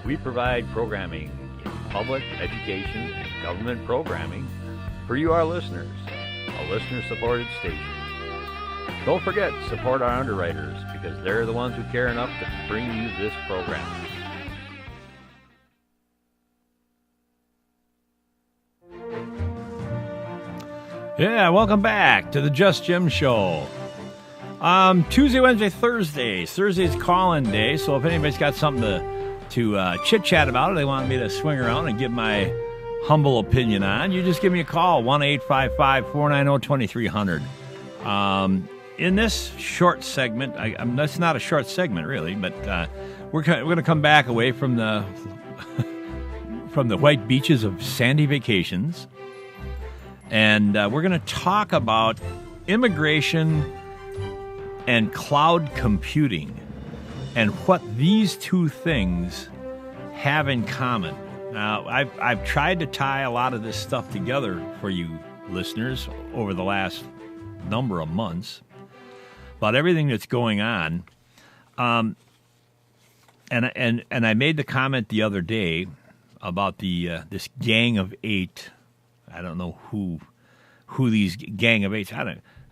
We provide programming in public, education, and government programming for you, our listeners, a listener-supported station. Don't forget, support our underwriters, because they're the ones who care enough to bring you this program. Yeah, welcome back to the Just Jim Show. Tuesday, Wednesday, Thursdays. Thursday's call-in day, so if anybody's got something to chit-chat about or they want me to swing around and give my humble opinion on, you just give me a call, 1-855-490-2300. In this short segment, that's not a short segment really, but we're going to come back away from the from the white beaches of sandy vacations, and we're going to talk about immigration and cloud computing and what these two things have in common. Now, I've tried to tie a lot of this stuff together for you listeners over the last number of months about everything that's going on. And I made the comment the other day about the this gang of 8. I don't know who these gang of 8.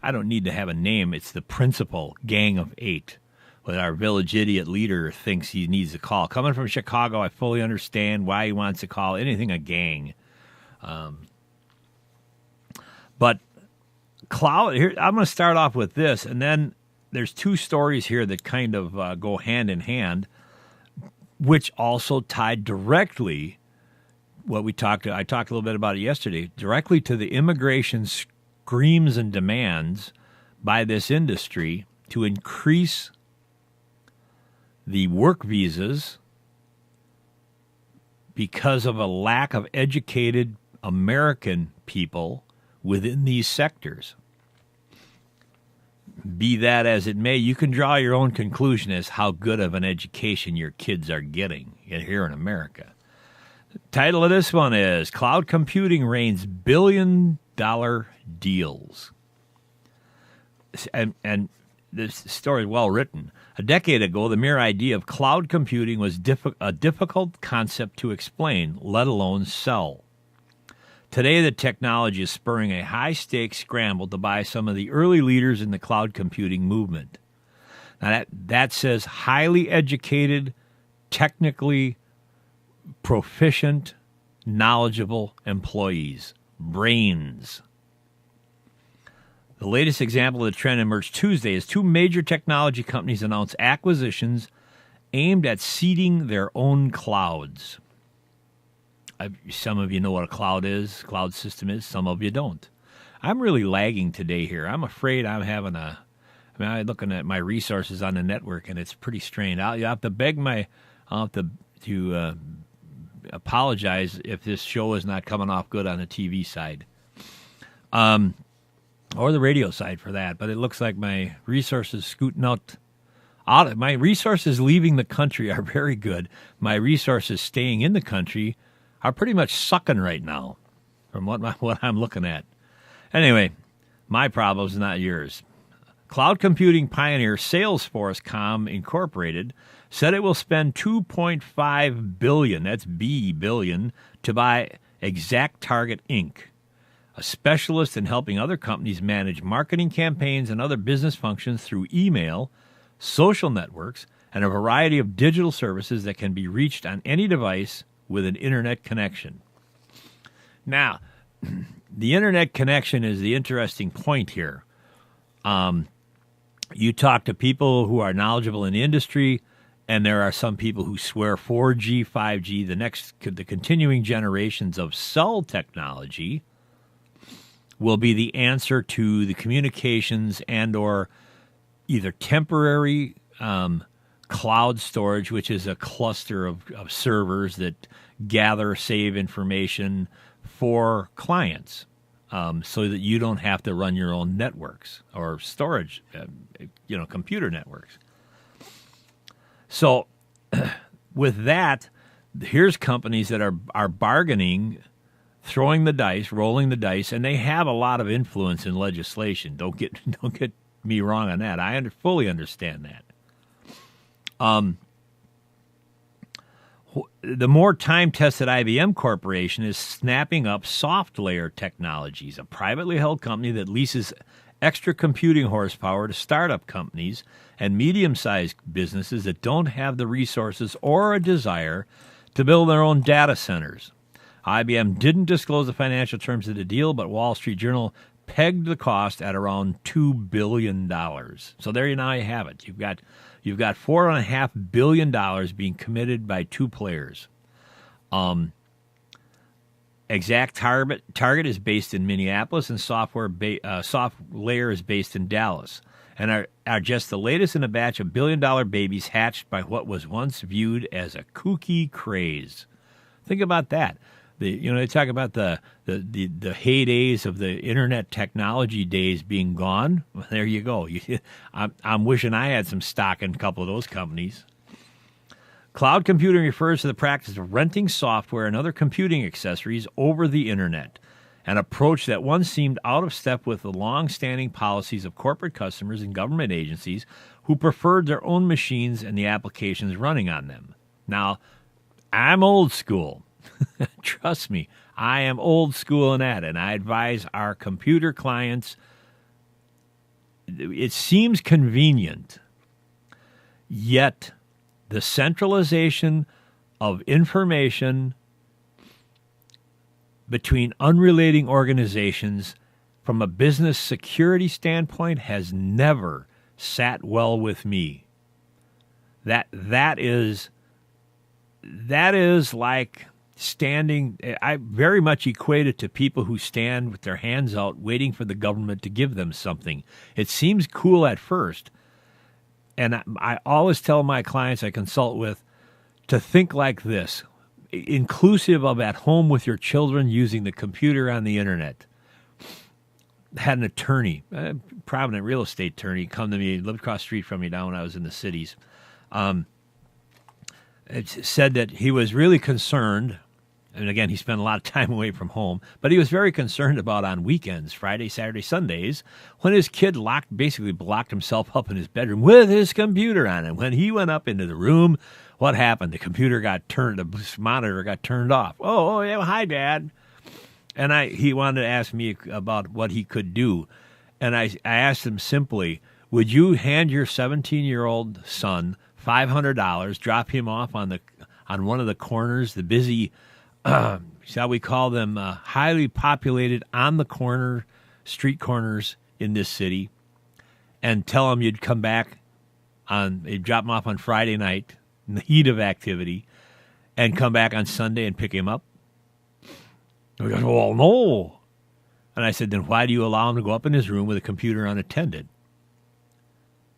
I don't need to have a name. It's the principal gang of 8 that our village idiot leader thinks he needs to call. Coming from Chicago, I fully understand why he wants to call anything a gang. But cloud here, I'm going to start off with this, and then there's two stories here that kind of go hand in hand, which also tied directly I talked a little bit about it yesterday, directly to the immigration screams and demands by this industry to increase the work visas because of a lack of educated American people within these sectors. Be that as it may, you can draw your own conclusion as how good of an education your kids are getting here in America. The title of this one is Cloud Computing Rains Billion-Dollar Deals. And this story is well written. A decade ago, the mere idea of cloud computing was a difficult concept to explain, let alone sell. Today, the technology is spurring a high-stakes scramble to buy some of the early leaders in the cloud computing movement. Now, that says highly educated, technically proficient, knowledgeable employees, brains. The latest example of the trend emerged Tuesday as two major technology companies announced acquisitions aimed at seeding their own clouds. Some of you know what a cloud system is. Some of you don't. I'm really lagging today here. I'm afraid I'm looking at my resources on the network, and it's pretty strained. I'll have to apologize if this show is not coming off good on the TV side. Or the radio side for that. But it looks like my resources scooting out. My resources leaving the country are very good. My resources staying in the country are pretty much sucking right now from what I'm looking at. Anyway, my problem's not yours. Cloud computing pioneer Salesforce.com Incorporated said it will spend $2.5 billion, that's B billion, to buy ExactTarget Inc., a specialist in helping other companies manage marketing campaigns and other business functions through email, social networks, and a variety of digital services that can be reached on any device with an internet connection. Now, the internet connection is the interesting point here. You talk to people who are knowledgeable in the industry, and there are some people who swear 4G, 5G, the continuing generations of cell technology will be the answer to the communications and or either temporary cloud storage, which is a cluster of servers that gather, save information for clients, so that you don't have to run your own networks or storage, computer networks. So with that, here's companies that are bargaining, throwing the dice, rolling the dice, and they have a lot of influence in legislation. Don't get me wrong on that. I fully understand that. The more time-tested IBM Corporation is snapping up SoftLayer Technologies, a privately held company that leases extra computing horsepower to startup companies and medium-sized businesses that don't have the resources or a desire to build their own data centers. IBM didn't disclose the financial terms of the deal, but Wall Street Journal pegged the cost at around $2 billion. So there you have it. You've got $4.5 billion being committed by two players. ExactTarget is based in Minneapolis, and SoftLayer is based in Dallas, and are just the latest in a batch of billion-dollar babies hatched by what was once viewed as a kooky craze. Think about that. They talk about the heydays of the internet technology days being gone. Well, there you go. I'm wishing I had some stock in a couple of those companies. Cloud computing refers to the practice of renting software and other computing accessories over the internet, an approach that once seemed out of step with the long-standing policies of corporate customers and government agencies who preferred their own machines and the applications running on them. Now, I'm old school. Trust me, I am old school in that, and I advise our computer clients, it seems convenient, yet the centralization of information between unrelating organizations from a business security standpoint has never sat well with me. That is like standing. I very much equate it to people who stand with their hands out waiting for the government to give them something. It seems cool at first, and I always tell my clients I consult with to think like this. inclusive of at home with your children using the computer on the internet. Had an attorney, a prominent real estate attorney, come to me, lived across the street from me down when I was in the cities. It said that he was really concerned, and again, he spent a lot of time away from home, but he was very concerned about on weekends, Friday, Saturday, Sundays, when his kid basically blocked himself up in his bedroom with his computer on it. When he went up into the room, what happened? The monitor got turned off. Oh, yeah, well, hi, Dad. And he wanted to ask me about what he could do. And I asked him simply, would you hand your 17-year-old son $500, drop him off on one of the corners, the busy, shall we call them, highly populated on-the-corner street corners in this city, and tell him you'd come back you'd drop him off on Friday night in the heat of activity and come back on Sunday and pick him up? He goes, well, no. And I said, then why do you allow him to go up in his room with a computer unattended?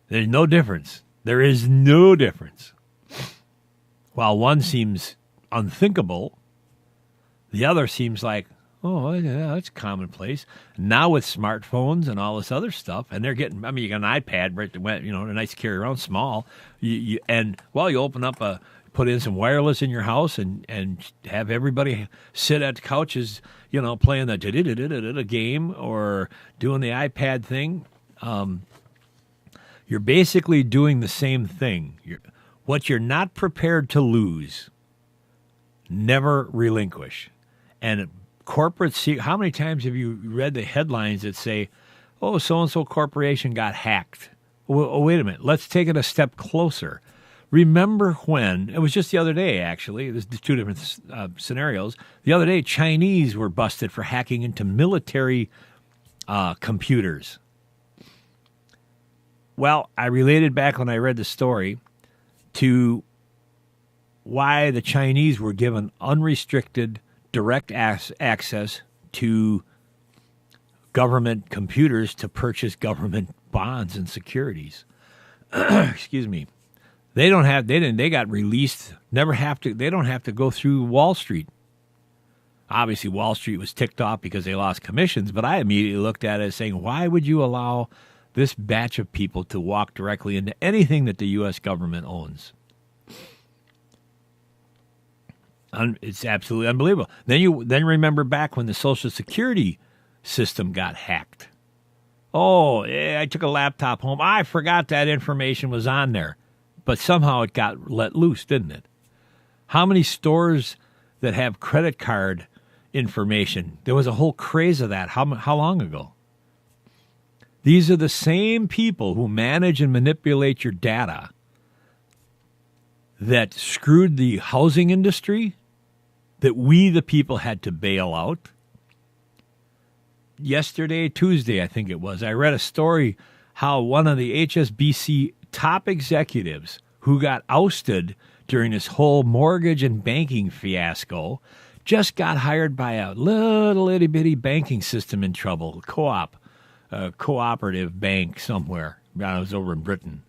There's no difference. There is no difference. While one seems unthinkable, the other seems like, oh, yeah, that's commonplace. Now with smartphones and all this other stuff, and they're getting, you got an iPad, right, a nice carry around, small, you open up put in some wireless in your house and have everybody sit at the couches, playing the game or doing the iPad thing. You're basically doing the same thing. What you're not prepared to lose, never relinquish. And how many times have you read the headlines that say, oh, so-and-so corporation got hacked? Oh, wait a minute. Let's take it a step closer. Remember when, it was just the other day, actually, there's two different scenarios. The other day, Chinese were busted for hacking into military computers. Well, I related back when I read the story to why the Chinese were given unrestricted direct access to government computers to purchase government bonds and securities. Excuse me. They got released, they don't have to go through Wall Street. Obviously, Wall Street was ticked off because they lost commissions, but I immediately looked at it as saying, why would you allow this batch of people to walk directly into anything that the U.S. government owns? It's absolutely unbelievable. Then remember back when the Social Security system got hacked. Oh, yeah, I took a laptop home. I forgot that information was on there. But somehow it got let loose, didn't it? How many stores that have credit card information? There was a whole craze of that. How long ago? These are the same people who manage and manipulate your data that screwed the housing industry, that we, the people, had to bail out. Tuesday, I think it was, I read a story how one of the HSBC top executives who got ousted during this whole mortgage and banking fiasco just got hired by a little itty-bitty banking system in trouble, cooperative bank somewhere. I was over in Britain.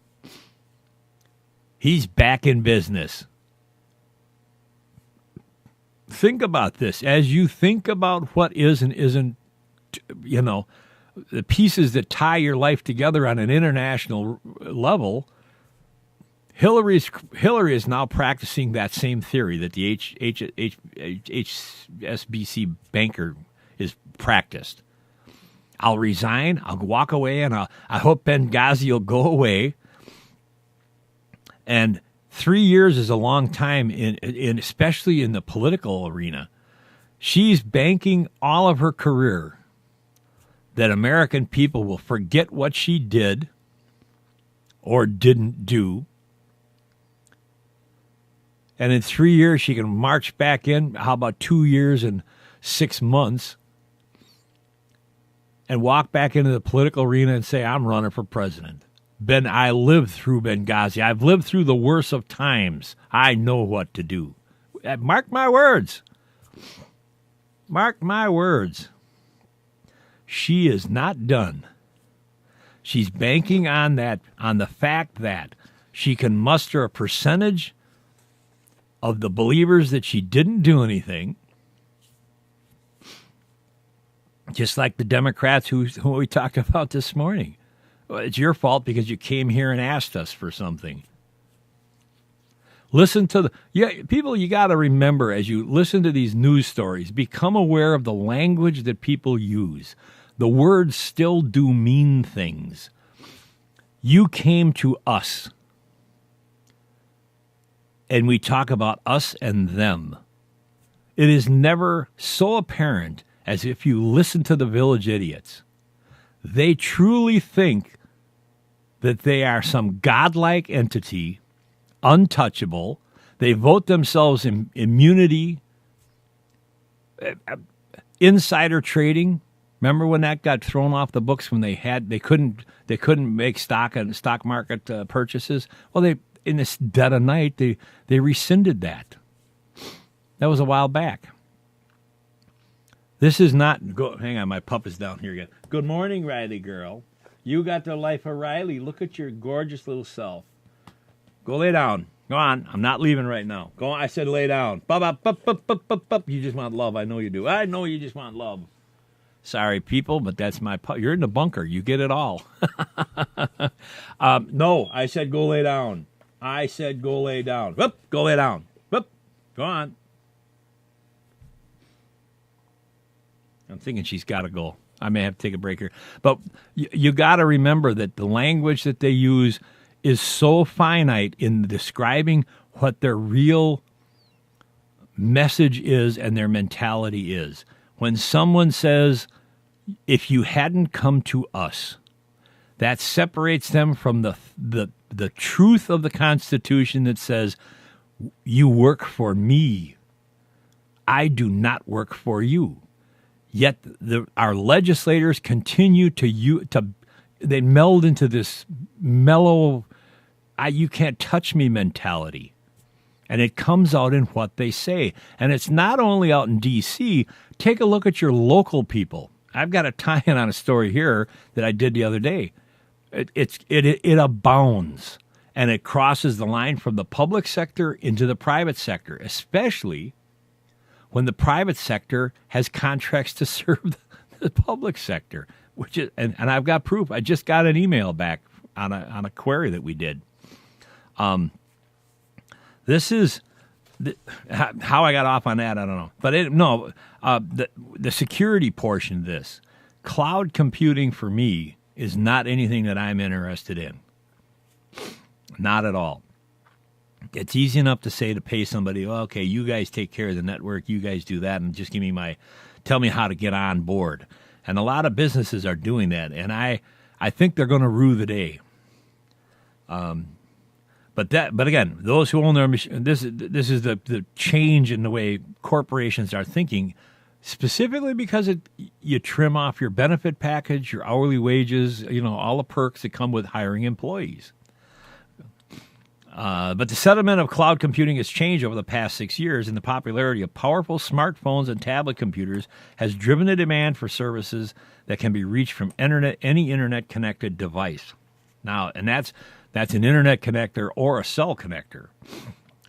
He's back in business. Think about this. As you think about what is and isn't, the pieces that tie your life together on an international level, Hillary is now practicing that same theory that the HSBC banker is practiced. I'll resign, I'll walk away, and I hope Benghazi will go away. And 3 years is a long time, in especially in the political arena. She's banking all of her career that American people will forget what she did or didn't do. And in 3 years, she can march back in. How about 2 years and 6 months? And walk back into the political arena and say, I'm running for president. I lived through Benghazi. I've lived through the worst of times. I know what to do. Mark my words. Mark my words. She is not done. She's banking on the fact that she can muster a percentage of the believers that she didn't do anything, just like the Democrats who we talked about this morning. Well, it's your fault because you came here and asked us for something. Listen to people, you got to remember as you listen to these news stories, become aware of the language that people use. The words still do mean things. You came to us. And we talk about us and them. It is never so apparent as if you listen to the village idiots. They truly think that they are some godlike entity, untouchable. They vote themselves in immunity, insider trading. Remember when that got thrown off the books when they couldn't make stock market purchases? Well, in this dead of night, they rescinded that. That was a while back. This is not... hang on, my pup is down here again. Good morning, Riley girl. You got the life of Riley. Look at your gorgeous little self. Go lay down. Go on. I'm not leaving right now. Go on. I said lay down. You just want love. I know you do. I know you just want love. Sorry, people, but that's my pup. You're in the bunker. You get it all. No, I said go lay down. I said go lay down. Whoop, go lay down. Whoop, go on. I'm thinking she's got to go. I may have to take a break here. But you got to remember that the language that they use is so finite in describing what their real message is and their mentality is. When someone says, if you hadn't come to us, that separates them from the truth of the Constitution that says, you work for me. I do not work for you. Yet our legislators continue they meld into this mellow, you can't touch me mentality. And it comes out in what they say. And it's not only out in D.C. Take a look at your local people. I've got a tie-in on a story here that I did the other day. It abounds. And it crosses the line from the public sector into the private sector, especially when the private sector has contracts to serve the public sector, which is, and I've got proof. I just got an email back on a query that we did. This is how I got off on that. I don't know, but the security portion of this, cloud computing for me is not anything that I'm interested in. Not at all. It's easy enough to pay somebody, well, okay, you guys take care of the network, you guys do that, and just tell me how to get on board. And a lot of businesses are doing that, and I think they're going to rue the day. But again, those who own their machine, this is the change in the way corporations are thinking, specifically because you trim off your benefit package, your hourly wages, all the perks that come with hiring employees. But the sentiment of cloud computing has changed over the past 6 years, and the popularity of powerful smartphones and tablet computers has driven the demand for services that can be reached from any internet-connected device. Now, and that's an internet connector or a cell connector.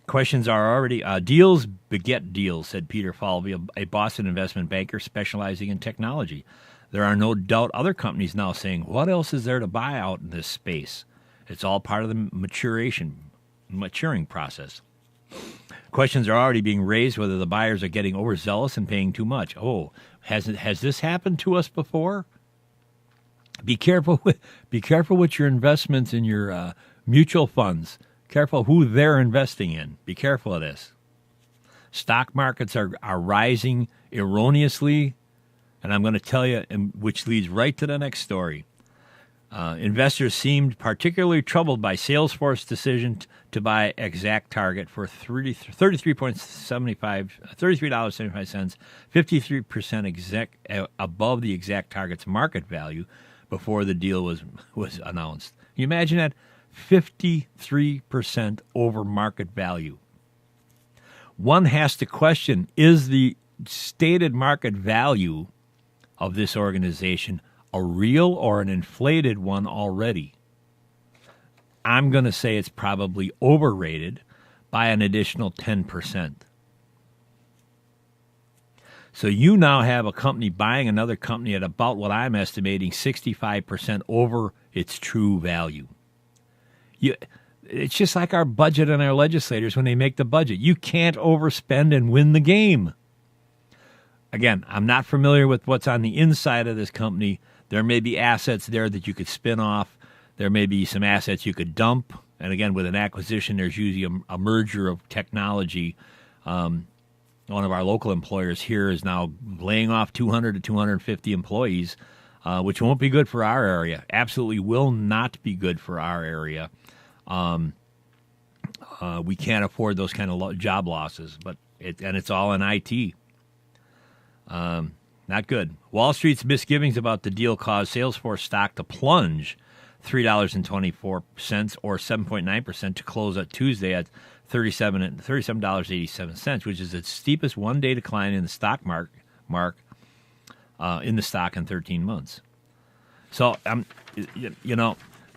Questions are already deals beget deals, said Peter Falvey, a Boston investment banker specializing in technology. There are no doubt other companies now saying, what else is there to buy out in this space? It's all part of the maturing process. Questions are already being raised whether the buyers are getting overzealous and paying too much. Oh, has this happened to us before? Be careful with your investments in your mutual funds. Careful who they're investing in. Be careful of this. Stock markets are rising erroneously, and I'm going to tell you, which leads right to the next story. Investors seemed particularly troubled by Salesforce's decision to buy ExactTarget for $33.75, 53% above the ExactTarget's market value before the deal was announced. Can you imagine that? 53% over market value. One has to question, is the stated market value of this organization a real or an inflated one already? I'm going to say it's probably overrated, by an additional 10%. So you now have a company buying another company at about what I'm estimating 65% over its true value. It's just like our budget and our legislators when they make the budget. You can't overspend and win the game. Again, I'm not familiar with what's on the inside of this company. There may be assets there that you could spin off. There may be some assets you could dump. And again, with an acquisition, there's usually a merger of technology. One of our local employers here is now laying off 200 to 250 employees, which won't be good for our area. Absolutely will not be good for our area. We can't afford those kind of job losses, and it's all in IT. Not good. Wall Street's misgivings about the deal caused Salesforce stock to plunge $3.24 or 7.9% to close at Tuesday at $37.87, which is its steepest one-day decline in the stock mark in the stock in 13 months. So,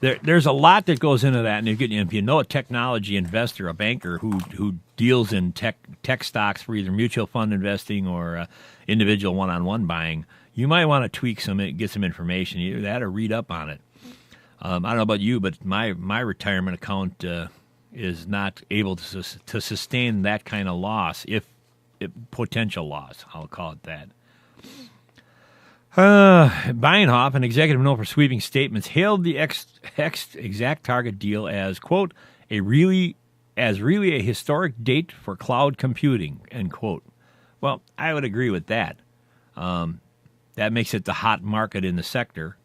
there's a lot that goes into that, and if you know a technology investor, a banker who deals in tech stocks for either mutual fund investing or individual one-on-one buying, you might want to tweak get some information, either that or read up on it. I don't know about you, but my retirement account is not able to sustain that kind of loss, if potential loss, I'll call it that. Beinhoff, an executive known for sweeping statements, hailed the Exact Target deal as, quote, really a historic date for cloud computing, end quote. Well, I would agree with that. That makes it the hot market in the sector.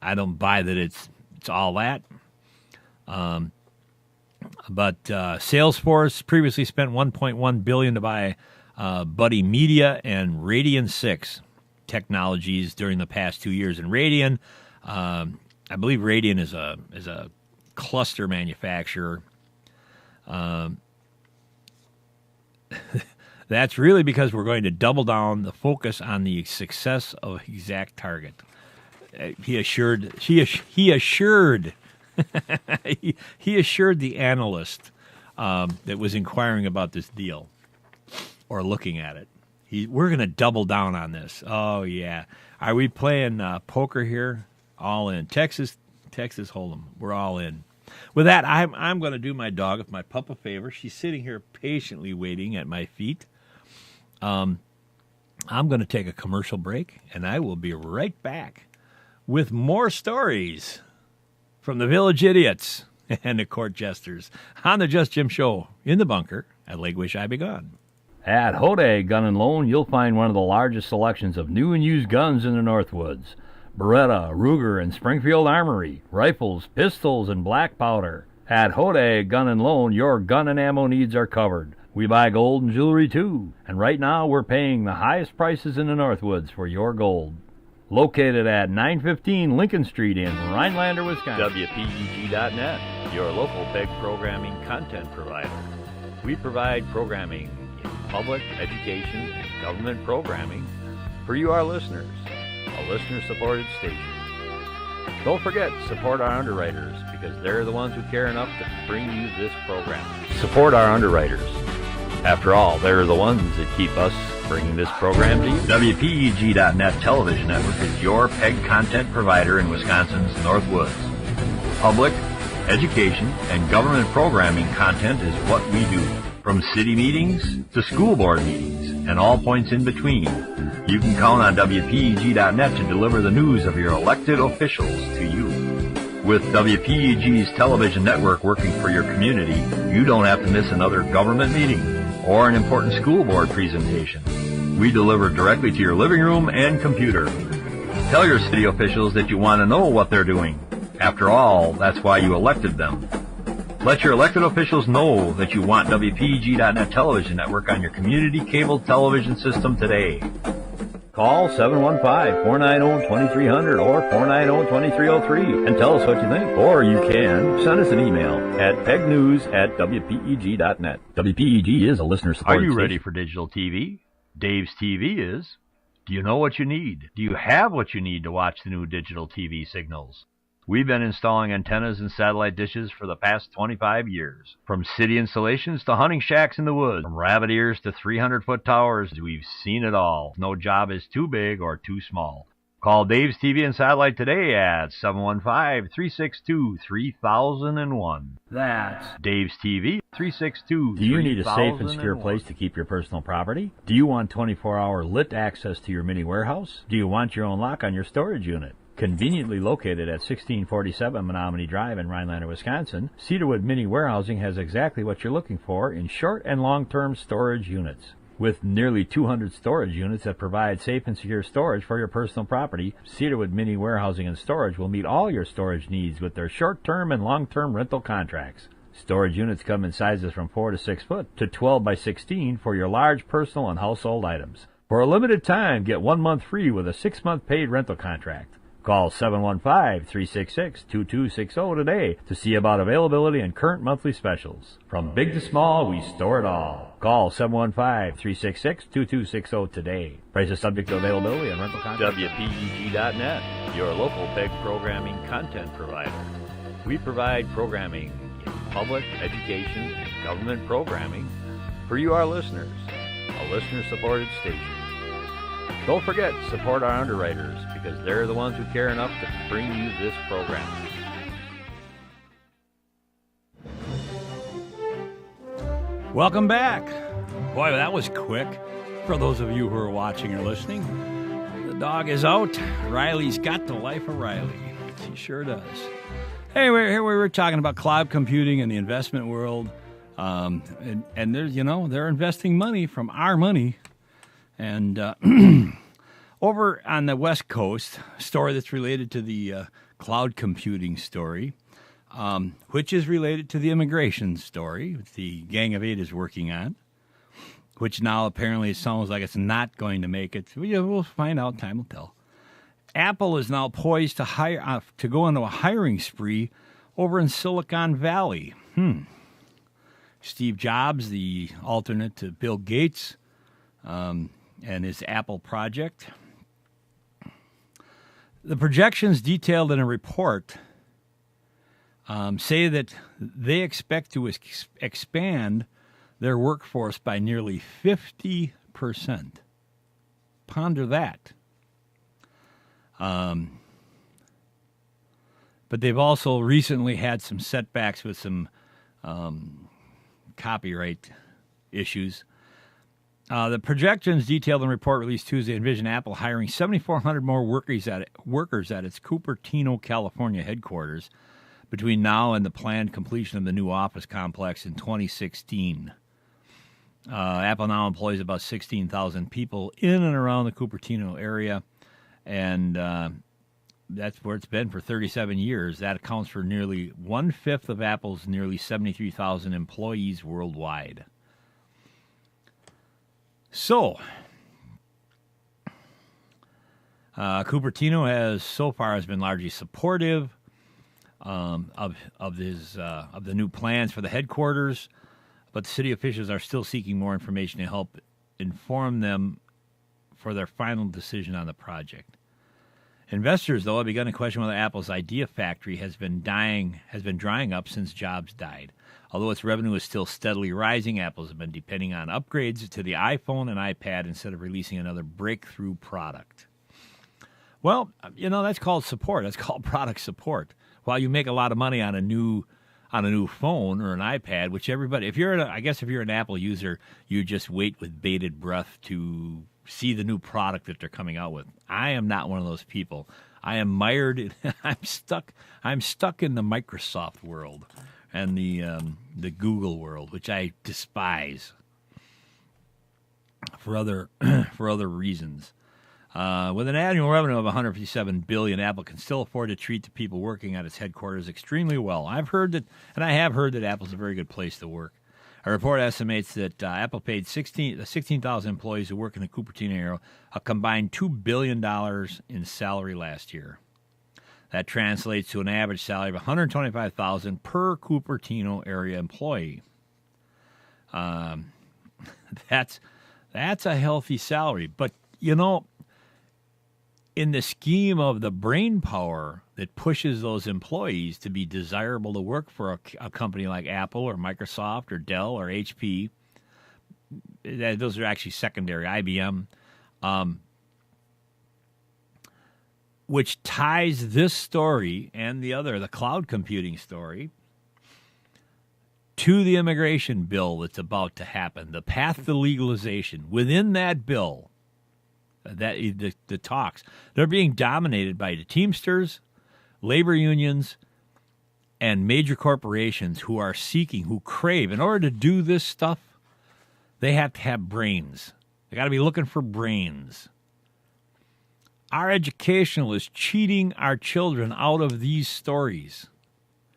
I don't buy that it's all that. But Salesforce previously spent $1.1 billion to buy Buddy Media and Radian 6 Technologies during the past 2 years. And Radian, I believe Radian is a cluster manufacturer. That's really because we're going to double down the focus on the success of Exact Target. He assured he assured the analyst that was inquiring about this deal or looking at it. We're going to double down on this. Oh yeah, are we playing poker here? All in. Texas Hold'em. We're all in. With that, I'm going to do my dog, my pup, a favor. She's sitting here patiently waiting at my feet. I'm going to take a commercial break, and I will be right back with more stories from the village idiots and the court jesters on the Just Jim Show in the bunker at Lake Wisheyebegon. At Hode Gun & Loan, you'll find one of the largest selections of new and used guns in the Northwoods. Beretta, Ruger, and Springfield Armory, rifles, pistols, and black powder. At Hode Gun & Loan, your gun and ammo needs are covered. We buy gold and jewelry too, and right now we're paying the highest prices in the Northwoods for your gold. Located at 915 Lincoln Street in Rhinelander, Wisconsin. WPEG.net, your local PEG programming content provider. We provide programming in public, education, and government programming for you, our listeners. A listener-supported station. Don't forget, support our underwriters, because they're the ones who care enough to bring you this program. Support our underwriters. After all, they're the ones that keep us bringing this program to you. WPEG.net television network is your PEG content provider in Wisconsin's Northwoods. Public, education, and government programming content is what we do. From city meetings to school board meetings and all points in between, you can count on WPEG.net to deliver the news of your elected officials to you. With WPEG's television network working for your community, you don't have to miss another government meeting or an important school board presentation. We deliver directly to your living room and computer. Tell your city officials that you want to know what they're doing. After all, that's why you elected them. Let your elected officials know that you want WPEG.net television network on your community cable television system today. Call 715-490-2300 or 490-2303 and tell us what you think. Or you can send us an email at pegnews@WPEG.net. WPEG is a listener-supported station. Are you ready for digital TV? Dave's TV is. Do you know what you need? Do you have what you need to watch the new digital TV signals? We've been installing antennas and satellite dishes for the past 25 years. From city installations to hunting shacks in the woods, from rabbit ears to 300-foot towers, we've seen it all. No job is too big or too small. Call Dave's TV and Satellite today at 715-362-3001. That's Dave's TV, 362-3001. Do you need a safe and secure place to keep your personal property? Do you want 24-hour lit access to your mini warehouse? Do you want your own lock on your storage unit? Conveniently located at 1647 Menominee Drive in Rhinelander, Wisconsin, Cedarwood Mini Warehousing has exactly what you're looking for in short and long-term storage units. With nearly 200 storage units that provide safe and secure storage for your personal property, Cedarwood Mini Warehousing and Storage will meet all your storage needs with their short-term and long-term rental contracts. Storage units come in sizes from 4 to 6 foot to 12 by 16 for your large personal and household items. For a limited time, get 1 month free with a 6-month paid rental contract. Call 715-366-2260 today to see about availability and current monthly specials. From big to small, we store it all. Call 715-366-2260 today. Prices subject to availability and rental contract. WPEG.net, your local PEG programming content provider. We provide programming in public, education, and government programming for you, our listeners. A listener-supported station. Don't forget to support our underwriters because they're the ones who care enough to bring you this program. Welcome back. Boy, that was quick for those of you who are watching or listening. The dog is out. Riley's got the life of Riley. He sure does. Anyway, here we were talking about cloud computing in the investment world. And there's, they're investing money from our money. And over on the West Coast, a story that's related to the cloud computing story, which is related to the immigration story, which the Gang of Eight is working on, which now apparently sounds like it's not going to make it. We'll find out. Time will tell. Apple is now poised to go into a hiring spree over in Silicon Valley. Steve Jobs, the alternate to Bill Gates, and his Apple project. The projections detailed in a report say that they expect to expand their workforce by nearly 50%. Ponder that. But they've also recently had some setbacks with some copyright issues. The projections detailed in the report released Tuesday envision Apple hiring 7,400 more workers at its Cupertino, California headquarters between now and the planned completion of the new office complex in 2016. Apple now employs about 16,000 people in and around the Cupertino area, and that's where it's been for 37 years. That accounts for nearly one-fifth of Apple's nearly 73,000 employees worldwide. So, Cupertino has been largely supportive of the new plans for the headquarters, but the city officials are still seeking more information to help inform them for their final decision on the project. Investors, though, have begun to question whether Apple's Idea Factory has been drying up since Jobs died. Although its revenue is still steadily rising, Apple has been depending on upgrades to the iPhone and iPad instead of releasing another breakthrough product. Well, that's called support. That's called product support. While you make a lot of money on a new phone or an iPad, which everybody, if you're an Apple user, you just wait with bated breath to see the new product that they're coming out with. I am not one of those people. I am mired. I'm stuck in the Microsoft world and the Google world, which I despise for other reasons. With an annual revenue of $157 billion, Apple can still afford to treat the people working at its headquarters extremely well. I have heard that Apple's a very good place to work. A report estimates that Apple paid 16,000 employees who work in the Cupertino area a combined $2 billion in salary last year. That translates to an average salary of $125,000 per Cupertino area employee. That's a healthy salary, but in the scheme of the brain power that pushes those employees to be desirable to work for a company like Apple or Microsoft or Dell or HP, those are actually secondary, IBM, which ties this story and the cloud computing story, to the immigration bill that's about to happen, the path to legalization. Within that bill, the talks, they're being dominated by the Teamsters, labor unions, and major corporations who crave, in order to do this stuff, they have to have brains. They got to be looking for brains. Our educational is cheating our children out of these stories.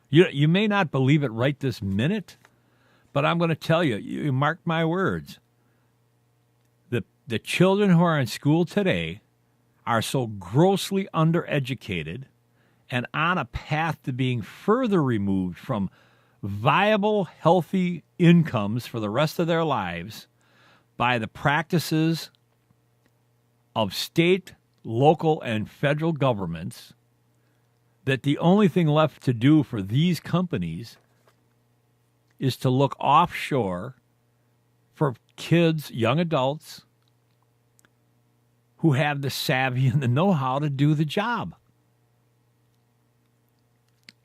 You may not believe it right this minute, but I'm going to tell you, you mark my words, the children who are in school today are so grossly undereducated and on a path to being further removed from viable, healthy incomes for the rest of their lives by the practices of state, local, and federal governments, that the only thing left to do for these companies is to look offshore for kids, young adults, who have the savvy and the know-how to do the job.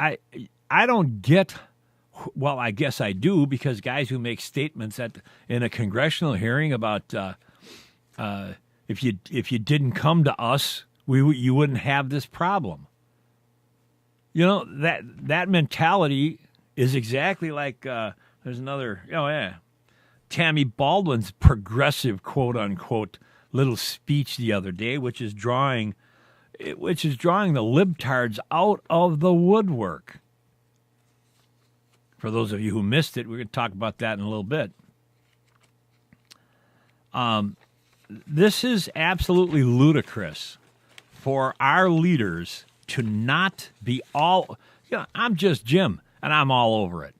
I don't get, well, I guess I do, because guys who make statements in a congressional hearing about if you didn't come to us, you wouldn't have this problem. You know, that mentality is exactly like there's another, Tammy Baldwin's progressive, quote unquote, little speech the other day, which is drawing the libtards out of the woodwork. For those of you who missed it, we're going to talk about that in a little bit. This is absolutely ludicrous for our leaders to not be all, I'm just Jim, and I'm all over it.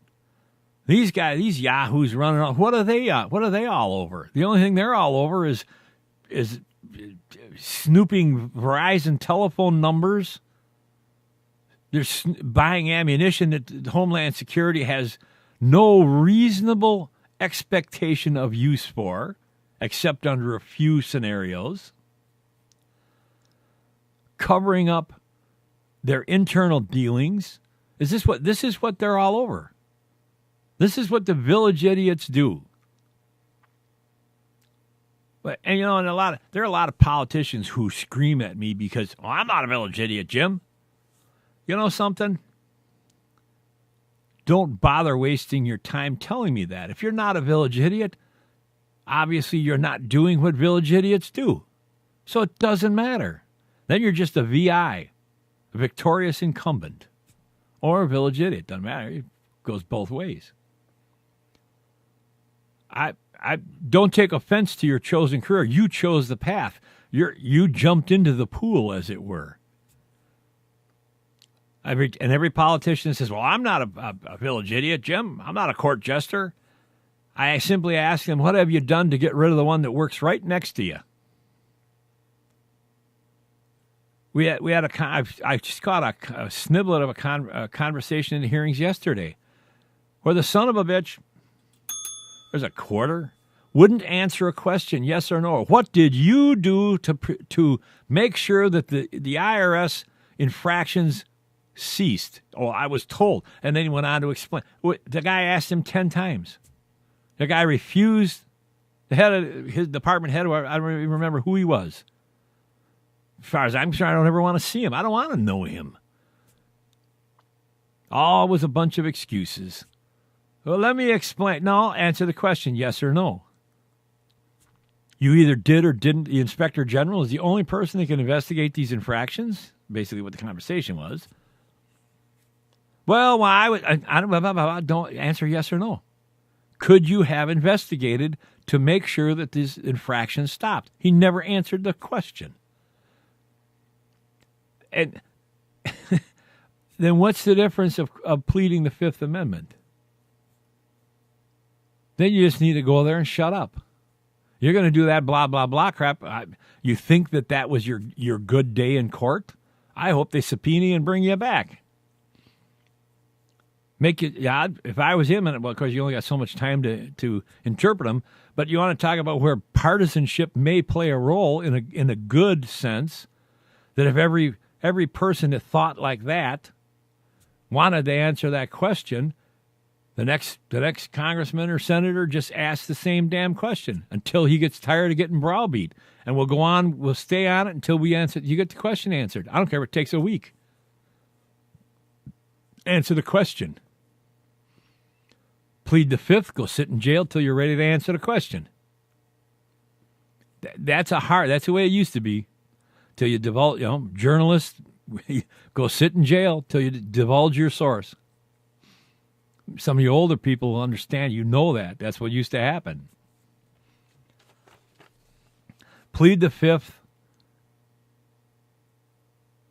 These guys, these yahoos running around, what are they all over? The only thing they're all over is snooping Verizon telephone numbers. They're buying ammunition that Homeland Security has no reasonable expectation of use for, except under a few scenarios. Covering up their internal dealings. This is what they're all over. This is what the village idiots do. But, and there are a lot of politicians who scream at me because, I'm not a village idiot, Jim. You know something? Don't bother wasting your time telling me that. If you're not a village idiot, obviously you're not doing what village idiots do. So it doesn't matter. Then you're just a VI, a victorious incumbent, or a village idiot. Doesn't matter. It goes both ways. I don't take offense to your chosen career. You chose the path. You jumped into the pool, as it were. Every politician says, well, I'm not a village idiot, Jim. I'm not a court jester. I simply ask them, what have you done to get rid of the one that works right next to you? I just caught a sniblet of a conversation in the hearings yesterday where the son of a bitch, there's a quarter, wouldn't answer a question, yes or no. What did you do to make sure that the IRS infractions ceased? Oh, I was told. And then he went on to explain. The guy asked him 10 times. The guy refused. The head of his department head, I don't even remember who he was. As far as I'm concerned, I don't ever want to see him. I don't want to know him. All was a bunch of excuses. Well, let me explain. No, answer the question, yes or no. You either did or didn't. The inspector general is the only person that can investigate these infractions. Basically, what the conversation was. Well, I don't answer yes or no. Could you have investigated to make sure that these infractions stopped? He never answered the question. And then what's the difference of pleading the Fifth Amendment? Then you just need to go there and shut up. You're going to do that blah, blah, blah crap. You think that was your good day in court? I hope they subpoena you and bring you back. Make it, yeah, if I was him, and well, because you only got so much time to interpret them, but you want to talk about where partisanship may play a role in a good sense, that if every person that thought like that wanted to answer that question, the next congressman or senator just asks the same damn question until he gets tired of getting browbeat. And we'll stay on it until you get the question answered. I don't care if it takes a week. Answer the question. Plead the fifth, go sit in jail till you're ready to answer the question. That's the way it used to be. Till you divulge, journalists, go sit in jail till you divulge your source. Some of you older people will understand, that. That's what used to happen. Plead the fifth.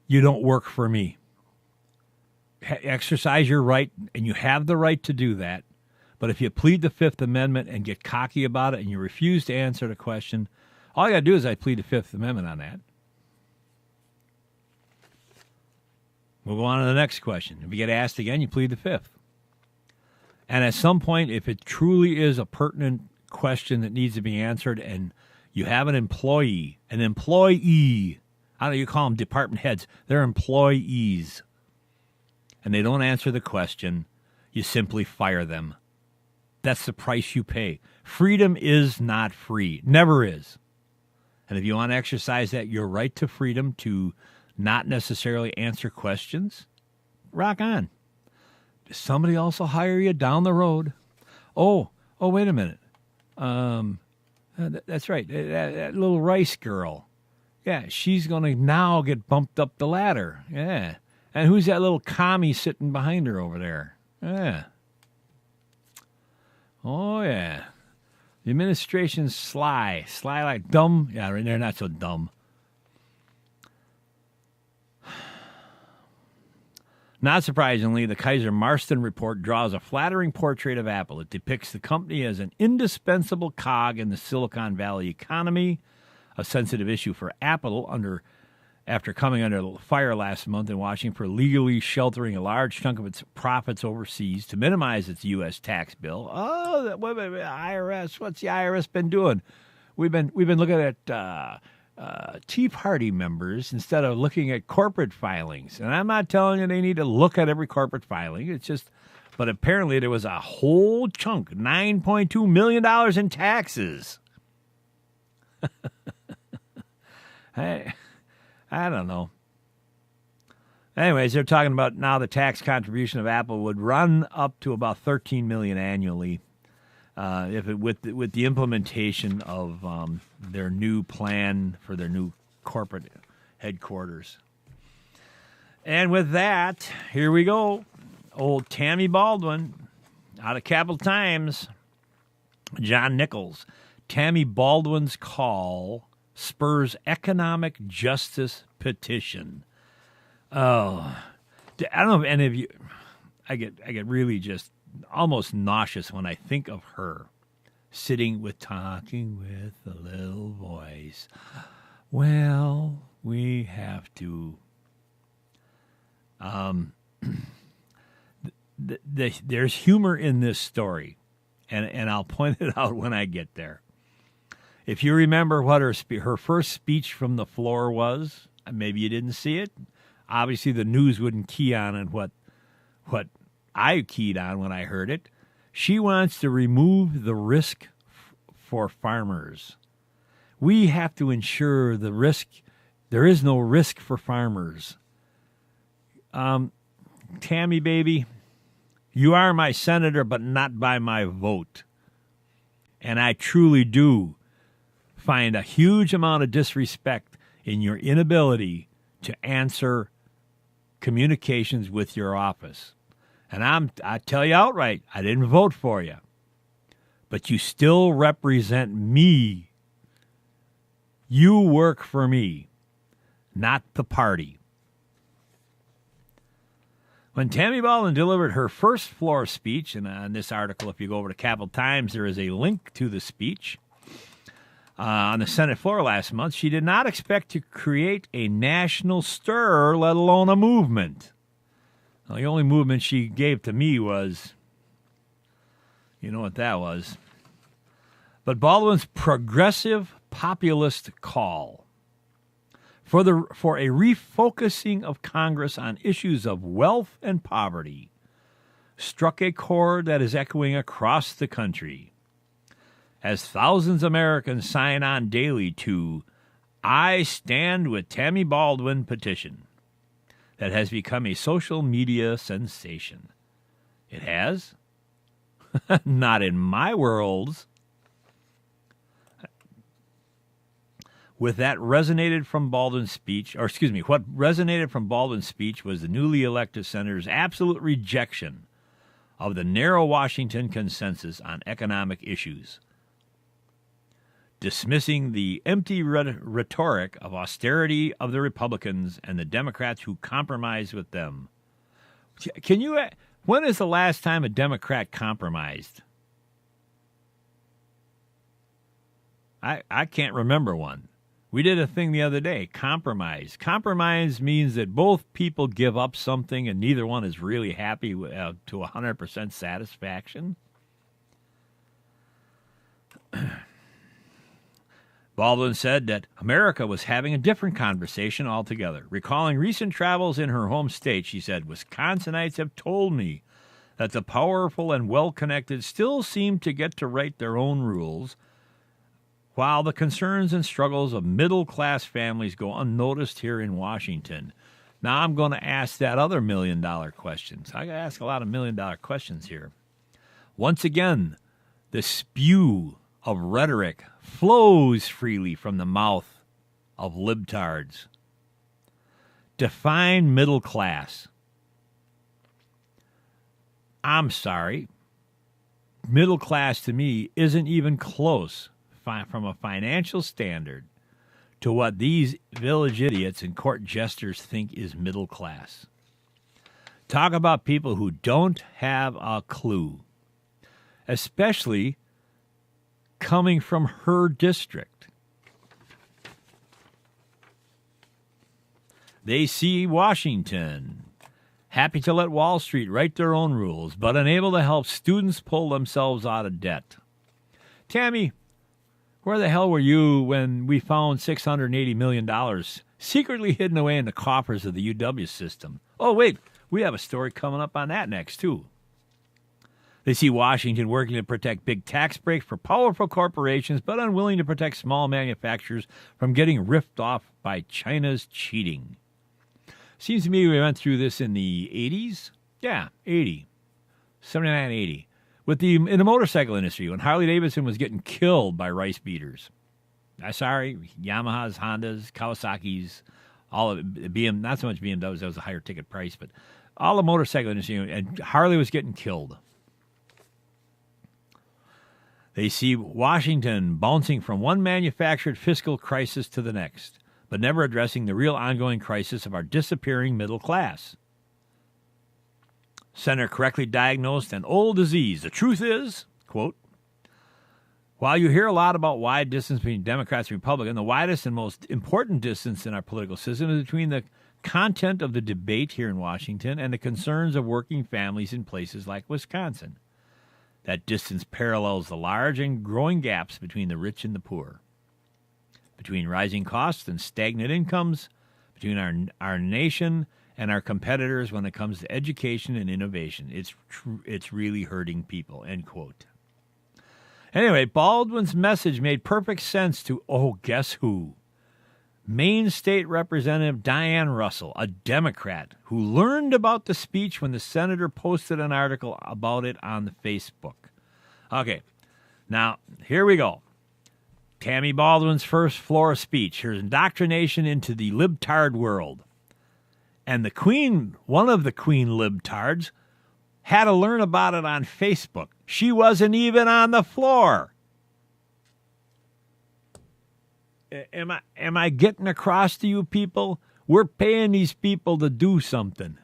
You don't work for me. Exercise your right, and you have the right to do that. But if you plead the Fifth Amendment and get cocky about it and you refuse to answer the question, all you got to do is I plead the Fifth Amendment on that. We'll go on to the next question. If you get asked again, you plead the Fifth. And at some point, if it truly is a pertinent question that needs to be answered and you have an employee, I don't know, you call them department heads, they're employees, and they don't answer the question, you simply fire them. That's the price you pay. Freedom is not free. Never is. And if you want to exercise your right to freedom to not necessarily answer questions, rock on. Does somebody also hire you down the road? Oh, wait a minute. That's right. That little Rice girl. Yeah, she's going to now get bumped up the ladder. Yeah. And who's that little commie sitting behind her over there? Yeah. Oh, yeah. The administration's sly. Sly like dumb. Yeah, they're not so dumb. Not surprisingly, the Kaiser Marston report draws a flattering portrait of Apple. It depicts the company as an indispensable cog in the Silicon Valley economy, a sensitive issue for Apple after coming under fire last month in Washington for legally sheltering a large chunk of its profits overseas to minimize its U.S. tax bill. Oh, IRS! What's the IRS been doing? We've been looking at Tea Party members instead of looking at corporate filings. And I'm not telling you they need to look at every corporate filing. It's just, but apparently there was a whole chunk, $9.2 million in taxes. I don't know. Anyways, they're talking about now the tax contribution of Apple would run up to about $13 million annually, with the implementation of their new plan for their new corporate headquarters. And with that, here we go. Old Tammy Baldwin, out of Capital Times. John Nichols. Tammy Baldwin's call spurs economic justice petition. Oh, I don't know if any of you. I get really just almost nauseous when I think of her talking with a little voice. Well, we have to. There's humor in this story, and I'll point it out when I get there. If you remember what her first speech from the floor was, maybe you didn't see it. Obviously, the news wouldn't key on it what I keyed on when I heard it. She wants to remove the risk for farmers. We have to ensure the risk. There is no risk for farmers. Tammy, baby, you are my senator, but not by my vote. And I truly do find a huge amount of disrespect in your inability to answer communications with your office. And I tell you outright, I didn't vote for you. But you still represent me. You work for me, not the party. When Tammy Baldwin delivered her first floor speech, and on this article, if you go over to Capital Times, there is a link to the speech. on the Senate floor last month, she did not expect to create a national stir, let alone a movement. Well, the only movement she gave to me was, you know what that was. But Baldwin's progressive populist call for a refocusing of Congress on issues of wealth and poverty struck a chord that is echoing across the country as thousands of Americans sign on daily to I Stand with Tammy Baldwin petition that has become a social media sensation. It has? Not in my worlds. What resonated from Baldwin's speech was the newly elected senator's absolute rejection of the narrow Washington consensus on economic issues, dismissing the empty rhetoric of austerity of the Republicans and the Democrats who compromised with them. When is the last time a Democrat compromised? I can't remember one. We did a thing the other day, compromise. Compromise means that both people give up something and neither one is really happy to 100% satisfaction. Baldwin said that America was having a different conversation altogether. Recalling recent travels in her home state, she said, Wisconsinites have told me that the powerful and well-connected still seem to get to write their own rules, while the concerns and struggles of middle-class families go unnoticed here in Washington. Now I'm going to ask that other million-dollar question. So I got to ask a lot of million-dollar questions here. Once again, the spew of rhetoric flows freely from the mouth of libtards. Define middle class. I'm sorry. Middle class to me isn't even close from a financial standard to what these village idiots and court jesters think is middle class. Talk about people who don't have a clue, especially coming from her district. They see Washington happy to let Wall Street write their own rules, but unable to help students pull themselves out of debt. Tammy, where the hell were you when we found $680 million secretly hidden away in the coffers of the UW system? Oh, wait, we have a story coming up on that next, too. They see Washington working to protect big tax breaks for powerful corporations, but unwilling to protect small manufacturers from getting ripped off by China's cheating. Seems to me we went through this in the 80s. Yeah, 79, 80. In the motorcycle industry, when Harley Davidson was getting killed by rice beaters. Sorry, Yamahas, Hondas, Kawasaki's, all of it, not so much BMWs, that was a higher ticket price, but all the motorcycle industry, and Harley was getting killed. They see Washington bouncing from one manufactured fiscal crisis to the next, but never addressing the real ongoing crisis of our disappearing middle class. Senator correctly diagnosed an old disease. The truth is, quote, while you hear a lot about wide distance between Democrats and Republicans, the widest and most important distance in our political system is between the content of the debate here in Washington and the concerns of working families in places like Wisconsin. That distance parallels the large and growing gaps between the rich and the poor, between rising costs and stagnant incomes, between our nation and our competitors when it comes to education and innovation. It's really hurting people, end quote. Anyway, Baldwin's message made perfect sense to, guess who? Maine State Representative Diane Russell, a Democrat, who learned about the speech when the senator posted an article about it on the Facebook. Okay, now, here we go. Tammy Baldwin's first floor speech, her indoctrination into the libtard world. And the queen, one of the queen libtards, had to learn about it on Facebook. She wasn't even on the floor. Am I getting across to you people? We're paying these people to do something.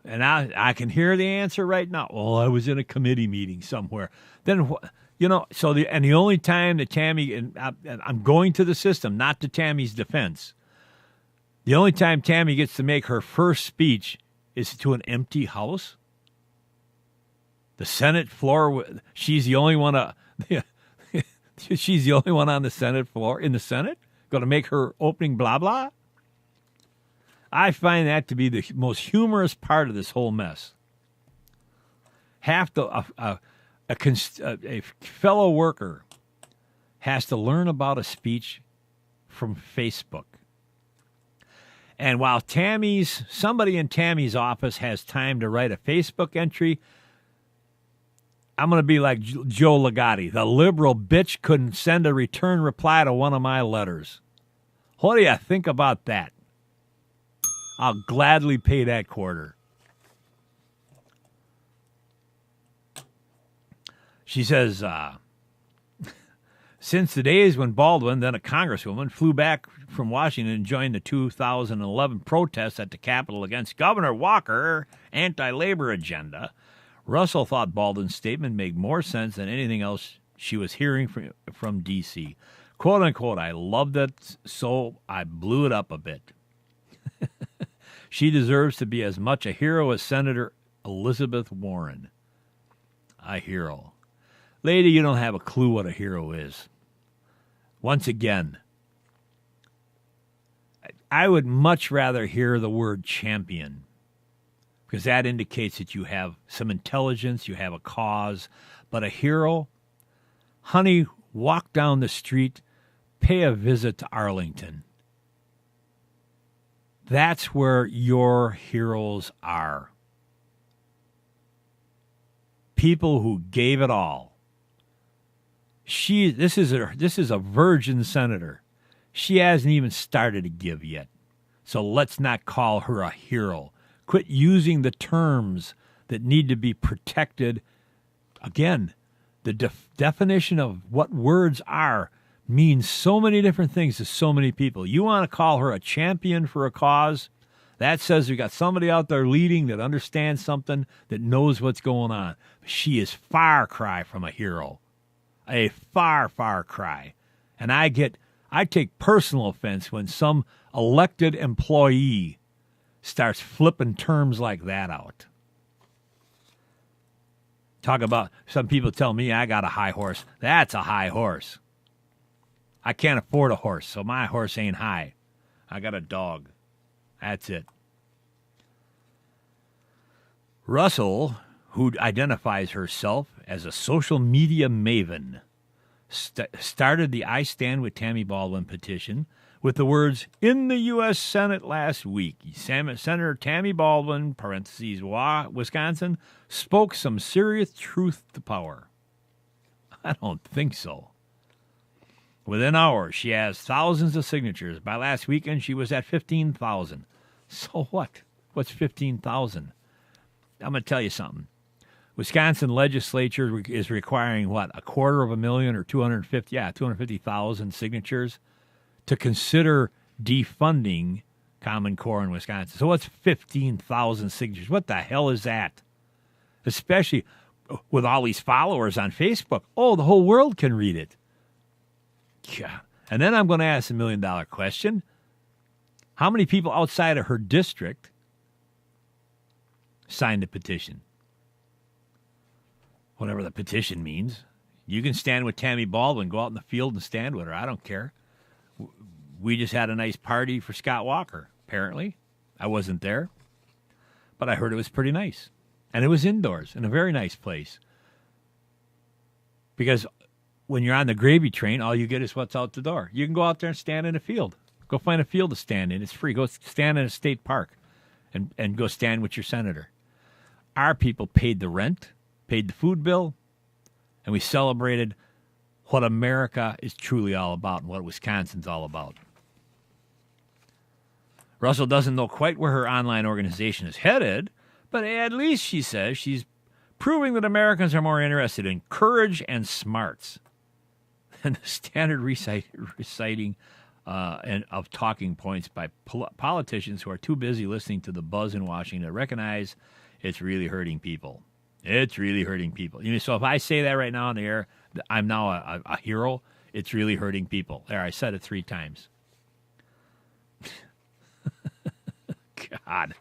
And I can hear the answer right now. Well, I was in a committee meeting somewhere. Then, You know, the only time that Tammy, and I'm going to the system, not to Tammy's defense. The only time Tammy gets to make her first speech is to an empty house. The Senate floor, she's the only one. She's the only one on the Senate floor in the Senate going to make her opening blah blah. I find that to be the most humorous part of this whole mess. A fellow worker has to learn about a speech from Facebook. And while somebody in Tammy's office has time to write a Facebook entry, I'm going to be like Joe Ligotti. The liberal bitch couldn't send a return reply to one of my letters. What do you think about that? I'll gladly pay that quarter. She says, since the days when Baldwin, then a congresswoman, flew back from Washington and joined the 2011 protests at the Capitol against Governor Walker's anti-labor agenda, Russell thought Baldwin's statement made more sense than anything else she was hearing from D.C. Quote, unquote, I loved it, so I blew it up a bit. She deserves to be as much a hero as Senator Elizabeth Warren. A hero. Lady, you don't have a clue what a hero is. Once again, I would much rather hear the word champion, because that indicates that you have some intelligence, you have a cause. But a hero, honey, walk down the street, pay a visit to Arlington. That's where your heroes are. People who gave it all. This is a virgin senator. She hasn't even started to give yet. So let's not call her a hero. Quit using the terms that need to be protected. Again, the definition of what words are means so many different things to so many people. You want to call her a champion for a cause? That says we got somebody out there leading that understands something, that knows what's going on. She is far cry from a hero. A far, far cry. And I take personal offense when some elected employee starts flipping terms like that out. Talk about, some people tell me I got a high horse. That's a high horse. I can't afford a horse, so my horse ain't high. I got a dog. That's it. Russell, who identifies herself as a social media maven, started the I Stand with Tammy Baldwin petition with the words, in the U.S. Senate last week, Senator Tammy Baldwin, parentheses, Wisconsin, spoke some serious truth to power. I don't think so. Within hours, she has thousands of signatures. By last weekend, she was at 15,000. So what? What's 15,000? I'm going to tell you something. Wisconsin legislature is requiring, what, 250,000 or 250,000 signatures to consider defunding Common Core in Wisconsin. So what's 15,000 signatures? What the hell is that? Especially with all these followers on Facebook. Oh, the whole world can read it. Yeah. And then I'm going to ask $1 million question. How many people outside of her district signed the petition? Whatever the petition means. You can stand with Tammy Baldwin. Go out in the field and stand with her. I don't care. We just had a nice party for Scott Walker, apparently. I wasn't there. But I heard it was pretty nice. And it was indoors in a very nice place. Because when you're on the gravy train, all you get is what's out the door. You can go out there and stand in a field. Go find a field to stand in. It's free. Go stand in a state park and go stand with your senator. Our people paid the rent, paid the food bill, and we celebrated what America is truly all about and what Wisconsin's all about. Russell doesn't know quite where her online organization is headed, but at least, she says, she's proving that Americans are more interested in courage and smarts than the standard reciting of talking points by politicians who are too busy listening to the buzz in Washington to recognize it's really hurting people. It's really hurting people. So if I say that right now on the air, I'm now a hero. It's really hurting people. There, I said it 3 times. God.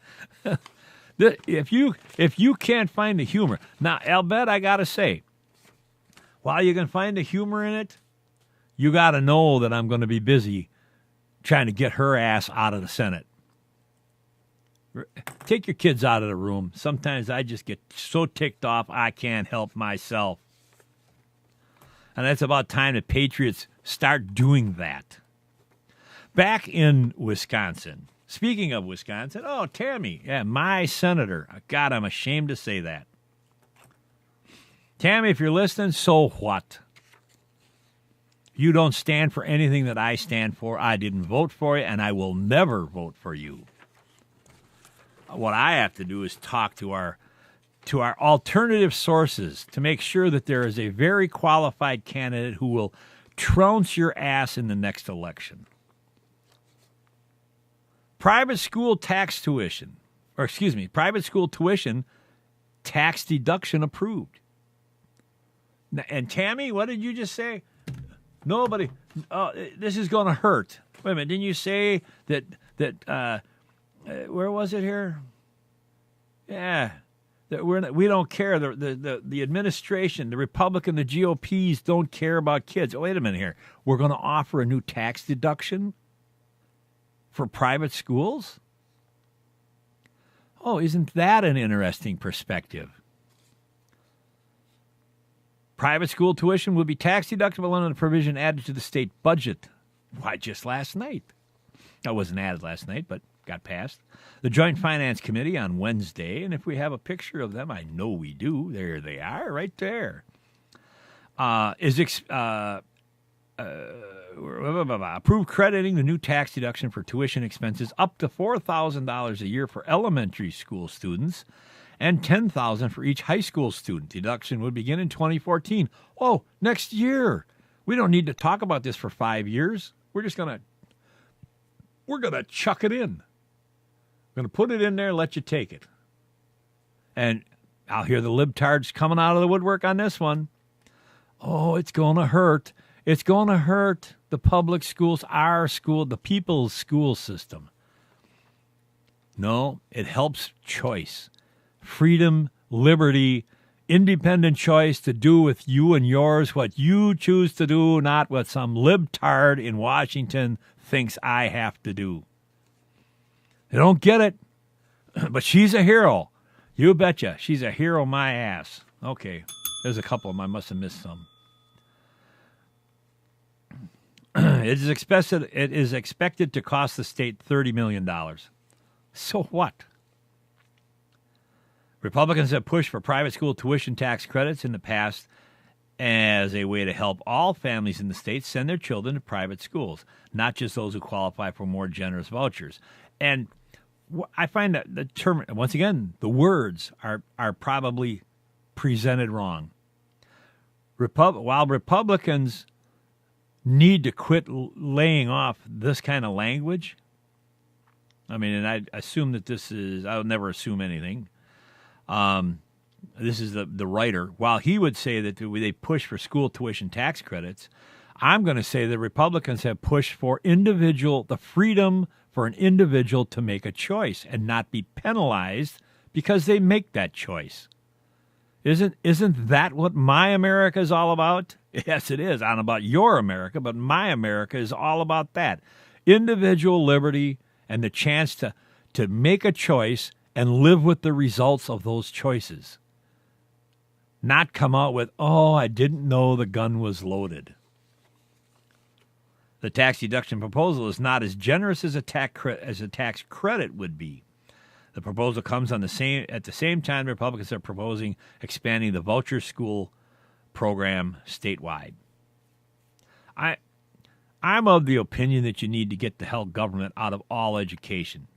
If you can't find the humor. Now, I'll bet I got to say, while you can find the humor in it, you got to know that I'm going to be busy trying to get her ass out of the Senate. Take your kids out of the room. Sometimes I just get so ticked off I can't help myself. And that's about time that patriots start doing that. Back in Wisconsin, speaking of Wisconsin, Tammy, my senator. God, I'm ashamed to say that. Tammy, if you're listening, so what? You don't stand for anything that I stand for. I didn't vote for you, and I will never vote for you. What I have to do is talk to our alternative sources to make sure that there is a very qualified candidate who will trounce your ass in the next election. Private school tuition tax deduction approved. And Tammy, what did you just say? Nobody. This is going to hurt. Wait a minute. Didn't you say that where was it here? Yeah. That we don't care. The administration, the Republican, the GOPs don't care about kids. Wait a minute here. We're going to offer a new tax deduction for private schools? Oh, isn't that an interesting perspective? Private school tuition will be tax deductible under the provision added to the state budget. Why, just last night. That wasn't added last night, but got passed. The Joint Finance Committee on Wednesday, and if we have a picture of them, I know we do. There they are, right there. Approved crediting the new tax deduction for tuition expenses up to $4,000 a year for elementary school students and $10,000 for each high school student. Deduction would begin in 2014. Oh, next year. We don't need to talk about this for 5 years. We're gonna chuck it in. We're gonna put it in there and let you take it. And I'll hear the libtards coming out of the woodwork on this one. Oh, it's gonna hurt. It's gonna hurt the public schools, our school, the people's school system. No, it helps choice. Freedom, liberty, independent choice to do with you and yours what you choose to do, not what some libtard in Washington thinks I have to do. They don't get it, but she's a hero. You betcha. She's a hero, my ass. Okay, there's a couple of them. I must have missed some. It is expected to cost the state $30 million. So what? Republicans have pushed for private school tuition tax credits in the past as a way to help all families in the state send their children to private schools, not just those who qualify for more generous vouchers. And I find that the term, once again, the words are probably presented wrong. While Republicans need to quit laying off this kind of language, I mean, and I assume that this is, I'll never assume anything. This is the writer. While he would say that they push for school tuition tax credits, I'm going to say that Republicans have pushed for the freedom for an individual to make a choice and not be penalized because they make that choice. Isn't that what my America is all about? Yes, it is. I don't know about your America, but my America is all about that. Individual liberty and the chance to make a choice and live with the results of those choices. Not come out with, oh, I didn't know the gun was loaded. The tax deduction proposal is not as generous as a tax credit would be. The proposal comes at the same time Republicans are proposing expanding the voucher school program statewide. I'm of the opinion that you need to get the hell government out of all education.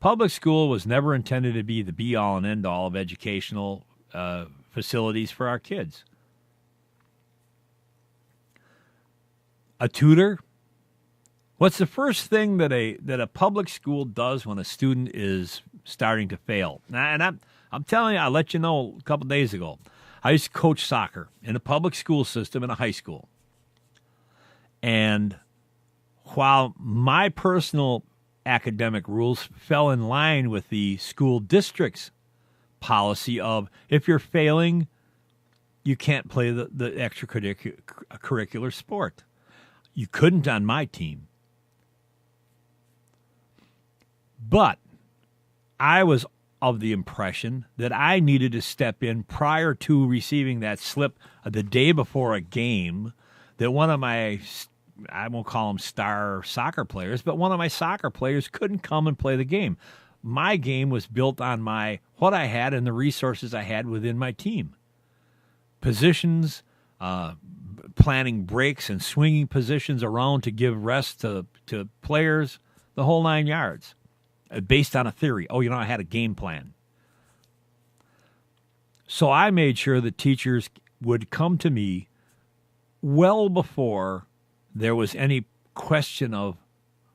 Public school was never intended to be the be-all and end-all of educational facilities for our kids. A tutor? What's the first thing that a public school does when a student is starting to fail. And I'm telling you, I let you know a couple days ago. I used to coach soccer in a public school system in a high school. And while my personal academic rules fell in line with the school district's policy of if you're failing, you can't play the extracurricular sport. You couldn't on my team. But I was of the impression that I needed to step in prior to receiving that slip the day before a game that one of my, I won't call them star soccer players, but one of my soccer players couldn't come and play the game. My game was built on what I had and the resources I had within my team. Positions, planning breaks and swinging positions around to give rest to players, the whole 9 yards, based on a theory. I had a game plan. So I made sure that teachers would come to me well before there was any question of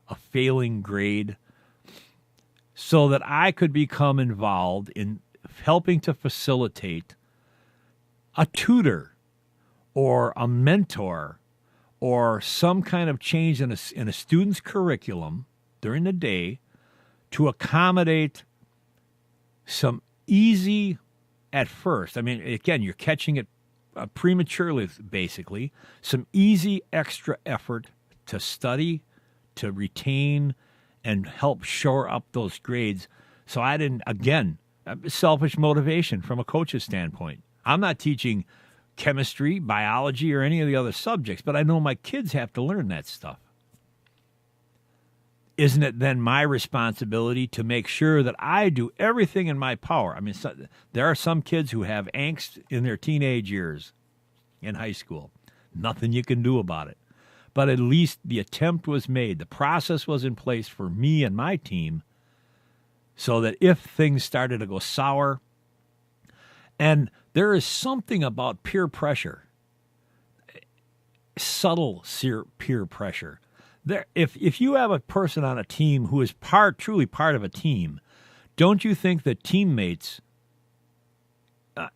a failing grade, so that I could become involved in helping to facilitate a tutor or a mentor or some kind of change in a student's curriculum during the day to accommodate some easy, at first, I mean, again, you're catching it prematurely, basically, some easy extra effort to study, to retain, and help shore up those grades. So I didn't, again, selfish motivation from a coach's standpoint. I'm not teaching chemistry, biology, or any of the other subjects, but I know my kids have to learn that stuff. Isn't it then my responsibility to make sure that I do everything in my power? I mean, there are some kids who have angst in their teenage years in high school. Nothing you can do about it. But at least the attempt was made. The process was in place for me and my team so that if things started to go sour, and there is something about peer pressure, subtle peer pressure. If you have a person on a team who is truly part of a team, don't you think that teammates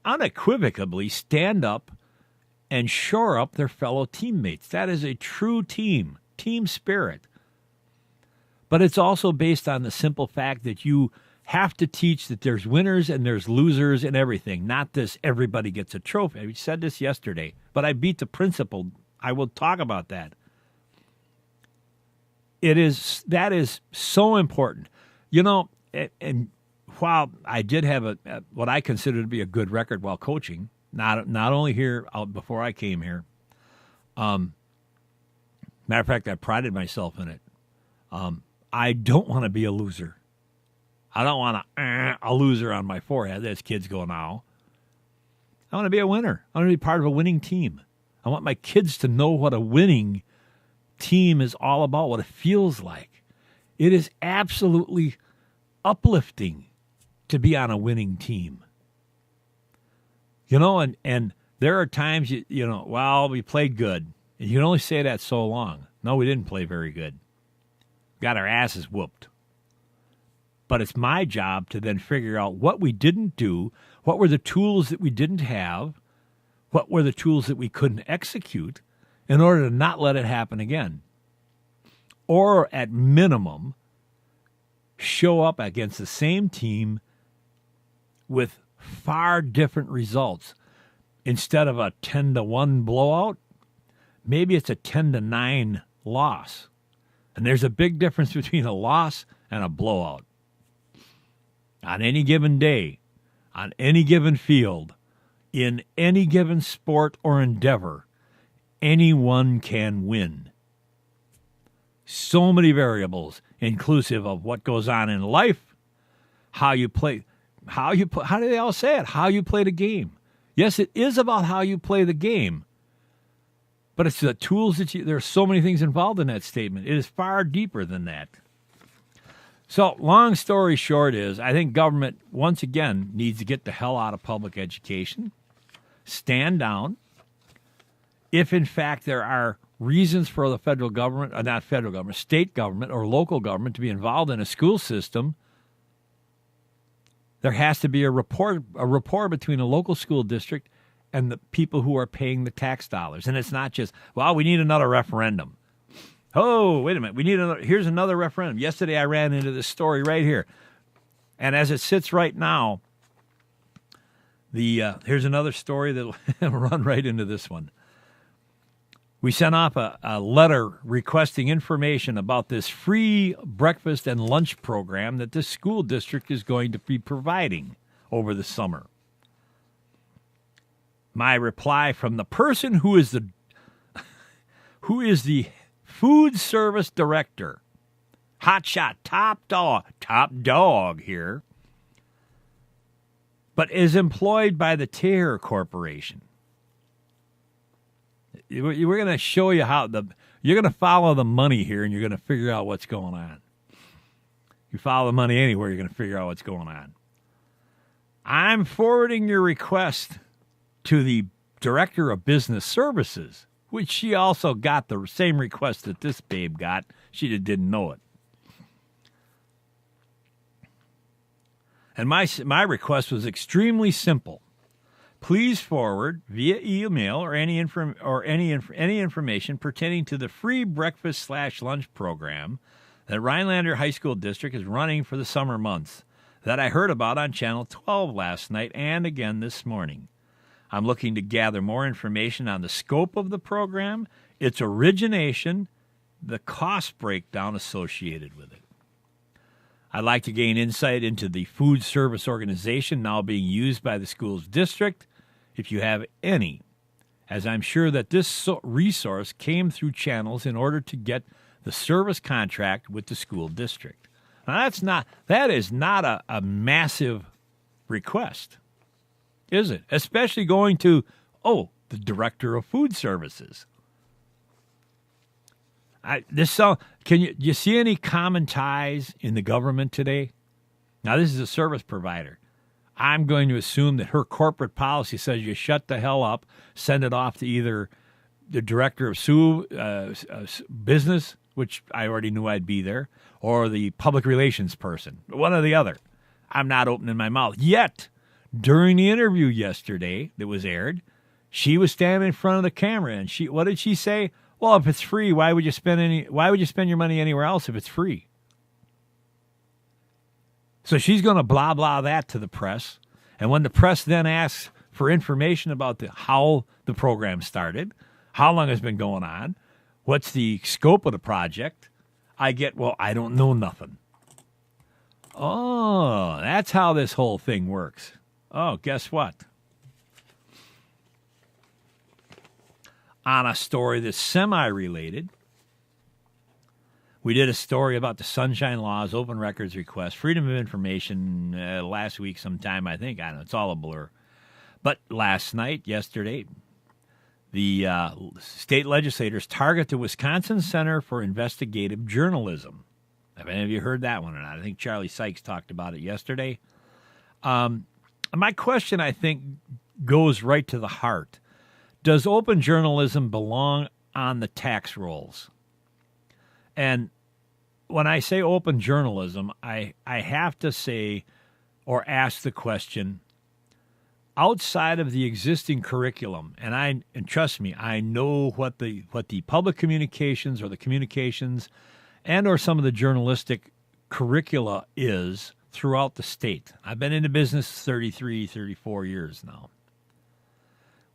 unequivocally stand up and shore up their fellow teammates? That is a true team spirit. But it's also based on the simple fact that you have to teach that there's winners and there's losers and everything, not this everybody gets a trophy. I said this yesterday, but I beat the principle. I will talk about that. That is so important. And while I did have what I consider to be a good record while coaching, not only here before I came here. Matter of fact, I prided myself in it. I don't want to be a loser. I don't want a loser on my forehead, as kids go now. I want to be a winner. I want to be part of a winning team. I want my kids to know what a winning team is all about, what it feels like. It is absolutely uplifting to be on a winning team. And there are times, we played good. And you can only say that so long. No, we didn't play very good. Got our asses whooped. But it's my job to then figure out what we didn't do, what were the tools that we didn't have, what were the tools that we couldn't execute in order to not let it happen again. Or at minimum, show up against the same team with far different results. Instead of a 10-1 blowout, maybe it's a 10-9 loss. And there's a big difference between a loss and a blowout. On any given day, on any given field, in any given sport or endeavor, anyone can win. So many variables, inclusive of what goes on in life, how you play, how do they all say it? How you play the game. Yes, it is about how you play the game, but it's the tools there are so many things involved in that statement. It is far deeper than that. So, long story short is, I think government, once again, needs to get the hell out of public education, stand down. If, in fact, there are reasons for the federal government, state government or local government to be involved in a school system, there has to be a rapport between a local school district and the people who are paying the tax dollars. And it's not just, well, we need another referendum. Oh, wait a minute. Here's another referendum. Yesterday I ran into this story right here. And as it sits right now, here's another story that'll run right into this one. We sent off a letter requesting information about this free breakfast and lunch program that this school district is going to be providing over the summer. My reply from the person who is the food service director, hotshot, top dog here, but is employed by the Tear Corporation. We're going to show you how you're going to follow the money here, and you're going to figure out what's going on. You follow the money anywhere, you're going to figure out what's going on. I'm forwarding your request to the Director of Business Services, which she also got the same request that this babe got. She just didn't know it. And my request was extremely simple. Please forward via email or any information pertaining to the free breakfast/lunch program that Rhinelander High School District is running for the summer months that I heard about on Channel 12 last night and again this morning. I'm looking to gather more information on the scope of the program, its origination, the cost breakdown associated with it. I'd like to gain insight into the food service organization now being used by the school's district, if you have any, as I'm sure that this resource came through channels in order to get the service contract with the school district. Now, that is not a massive request, is it? Especially going to, the Director of Food Services. Can you see any common ties in the government today? Now, this is a service provider. I'm going to assume that her corporate policy says you shut the hell up, send it off to either the Director of Business, which I already knew I'd be there, or the public relations person, one or the other. I'm not opening my mouth. Yet, during the interview yesterday that was aired, she was standing in front of the camera, and what did she say? Well, if it's free, why would you spend your money anywhere else if it's free? So she's going to blah, blah that to the press. And when the press then asks for information about how the program started, how long it's been going on, what's the scope of the project, I get, I don't know nothing. Oh, that's how this whole thing works. Oh, guess what? On a story that's semi-related, we did a story about the Sunshine Laws, open records request, freedom of information last week sometime, I think. I don't know. It's all a blur. But yesterday, the state legislators target the Wisconsin Center for Investigative Journalism. Have any of you heard that one or not? I think Charlie Sykes talked about it yesterday. My question, I think, goes right to the heart. Does open journalism belong on the tax rolls? And when I say open journalism, I have to say or ask the question, outside of the existing curriculum, and trust me, I know what the public communications or the communications and or some of the journalistic curricula is throughout the state. I've been in the business 33, 34 years now.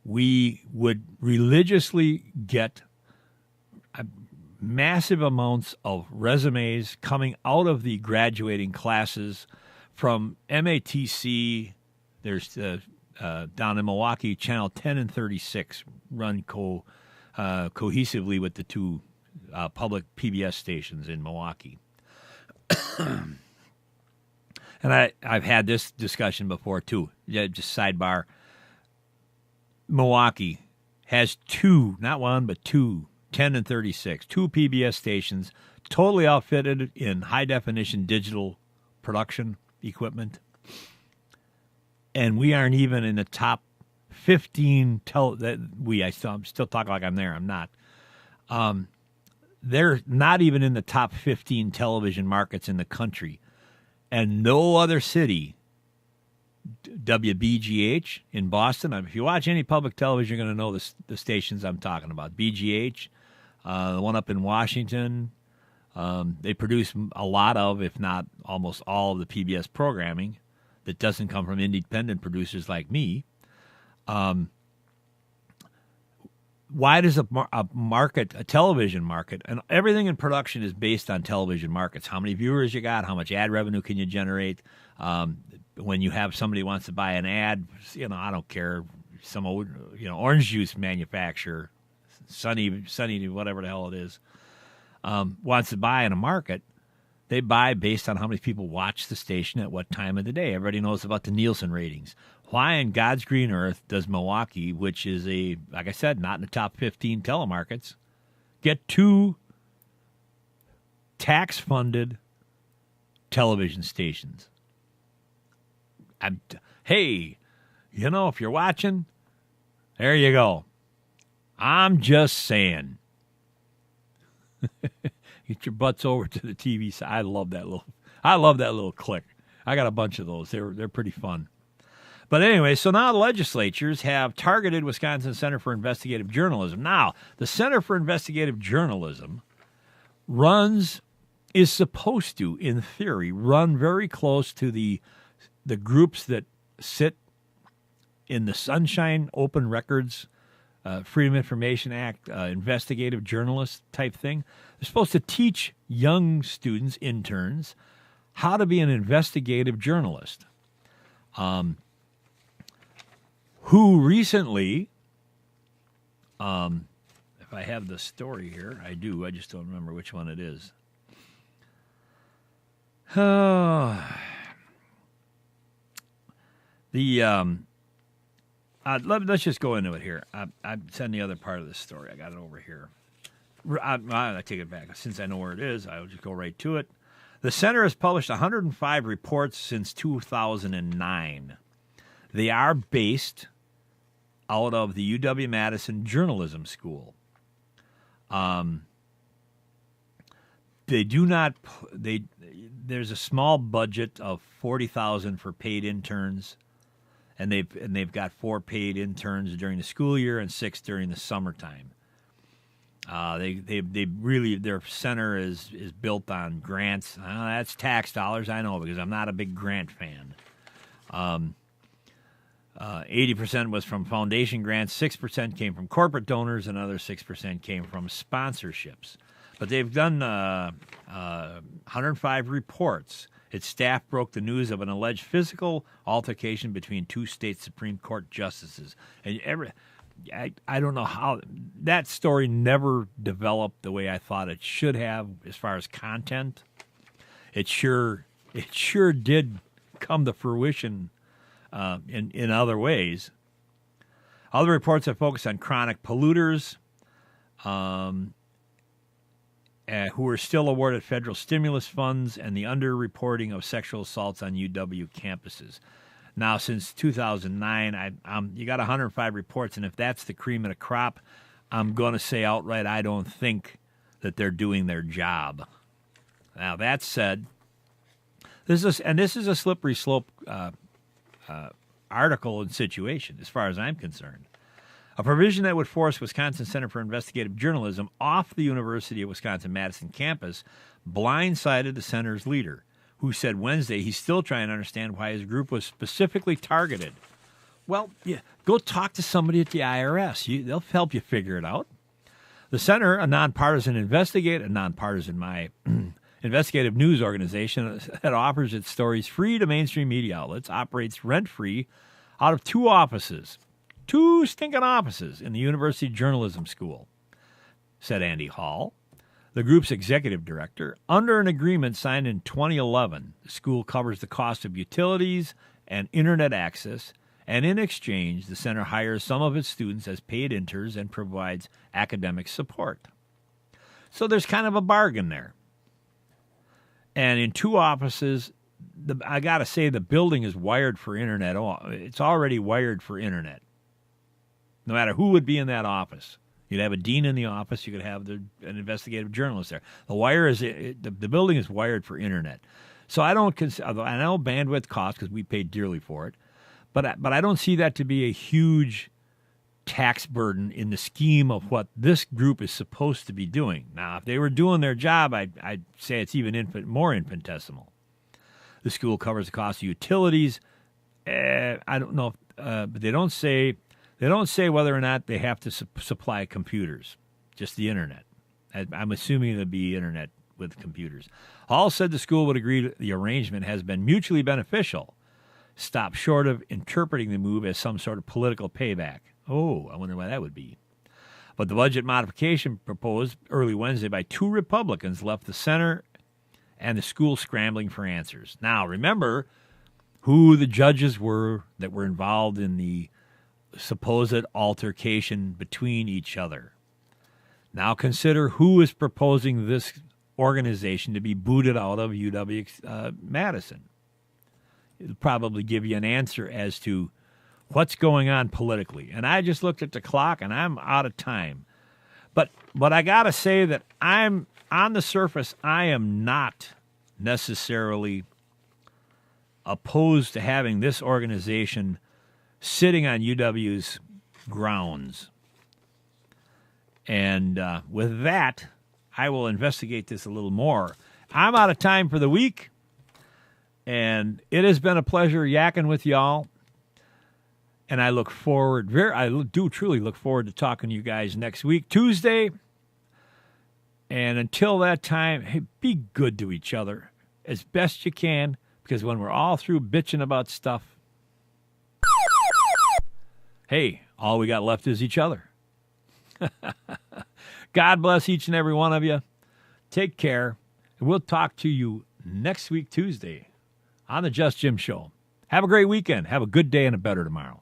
We would religiously get massive amounts of resumes coming out of the graduating classes from MATC. There's down in Milwaukee, Channel 10 and 36 run cohesively with the two public PBS stations in Milwaukee. And I've had this discussion before, too. Yeah, just sidebar. Milwaukee has two, not one, but two, 10 and 36, two PBS stations, totally outfitted in high-definition digital production equipment. And we aren't even in the top 15. I'm still talking like I'm there. I'm not. They're not even in the top 15 television markets in the country. And no other city WBGH in Boston. If you watch any public television, you're going to know the stations I'm talking about. BGH, the one up in Washington. They produce a lot of, if not almost all of the PBS programming that doesn't come from independent producers like me. Why does a television market, and everything in production is based on television markets. How many viewers you got, how much ad revenue can you generate? When you have somebody who wants to buy an ad, I don't care, some old, orange juice manufacturer, Sunny, whatever the hell it is, wants to buy in a market, they buy based on how many people watch the station at what time of the day. Everybody knows about the Nielsen ratings. Why in God's green earth does Milwaukee, which is like I said, not in the top 15 telemarkets, get 2 tax-funded television stations? Hey, if you're watching, there you go. I'm just saying. Get your butts over to the TV side. I love that little click. I got a bunch of those. They're pretty fun. But anyway, so now the legislatures have targeted Wisconsin Center for Investigative Journalism. Now, the Center for Investigative Journalism is supposed to, in theory, run very close to the groups that sit in the Sunshine Open Records, Freedom of Information Act, investigative journalist type thing. They're supposed to teach young students, interns, how to be an investigative journalist. Who recently, if I have the story here, I do. I just don't remember which one it is. Let's just go into it here. I send the other part of the story. I got it over here. I take it back. Since I know where it is, I'll just go right to it. The center has published 105 reports since 2009. They are based out of the UW-Madison Journalism School. There's a small budget of $40,000 for paid interns, and they've got 4 paid interns during the school year and 6 during the summertime. They really, their center is built on grants. That's tax dollars, I know, because I'm not a big grant fan. 80% was from foundation grants, 6% came from corporate donors, another 6% came from sponsorships. But they've done 105 reports. Its staff broke the news of an alleged physical altercation between 2 state Supreme Court justices. And I don't know how that story never developed the way I thought it should have as far as content. It sure did come to fruition in other ways. Other reports have focused on chronic polluters who are still awarded federal stimulus funds and the underreporting of sexual assaults on UW campuses. Now, since 2009, you got 105 reports, and if that's the cream of the crop, I'm going to say outright I don't think that they're doing their job. Now, that said, this is a slippery slope article and situation, as far as I'm concerned. A provision that would force Wisconsin Center for Investigative Journalism off the University of Wisconsin-Madison campus blindsided the center's leader, who said Wednesday he's still trying to understand why his group was specifically targeted. Well, yeah, go talk to somebody at the IRS. They'll help you figure it out. The center, a nonpartisan investigative news organization that offers its stories free to mainstream media outlets, operates rent-free out of 2 offices. 2 stinking offices in the University Journalism School, said Andy Hall, the group's executive director. Under an agreement signed in 2011, the school covers the cost of utilities and internet access, and in exchange, the center hires some of its students as paid interns and provides academic support. So there's kind of a bargain there. And in 2 offices, I got to say the building is wired for internet. It's already wired for internet. No matter who would be in that office. You'd have a dean in the office. You could have an investigative journalist there. The building is wired for internet. So I don't consider, I know bandwidth costs because we paid dearly for it, But I don't see that to be a huge tax burden in the scheme of what this group is supposed to be doing. Now, if they were doing their job, I'd say it's even more infinitesimal. The school covers the cost of utilities. I don't know, but they don't say whether or not they have to supply computers, just the internet. I'm assuming it'll be internet with computers. Hall said the school would agree the arrangement has been mutually beneficial. Stop short of interpreting the move as some sort of political payback. Oh, I wonder why that would be. But the budget modification proposed early Wednesday by 2 Republicans left the center and the school scrambling for answers. Now, remember who the judges were that were involved in the supposed altercation between each other. Now consider who is proposing this organization to be booted out of UW-Madison. It'll probably give you an answer as to what's going on politically. And I just looked at the clock, and I'm out of time. But I got to say that I'm, on the surface, I am not necessarily opposed to having this organization sitting on UW's grounds. And with that, I will investigate this a little more. I'm out of time for the week, and it has been a pleasure yakking with y'all. And I look forward, I do truly look forward to talking to you guys next week, Tuesday. And until that time, hey, be good to each other as best you can, because when we're all through bitching about stuff, hey, all we got left is each other. God bless each and every one of you. Take care. And we'll talk to you next week, Tuesday, on the Just Jim Show. Have a great weekend. Have a good day and a better tomorrow.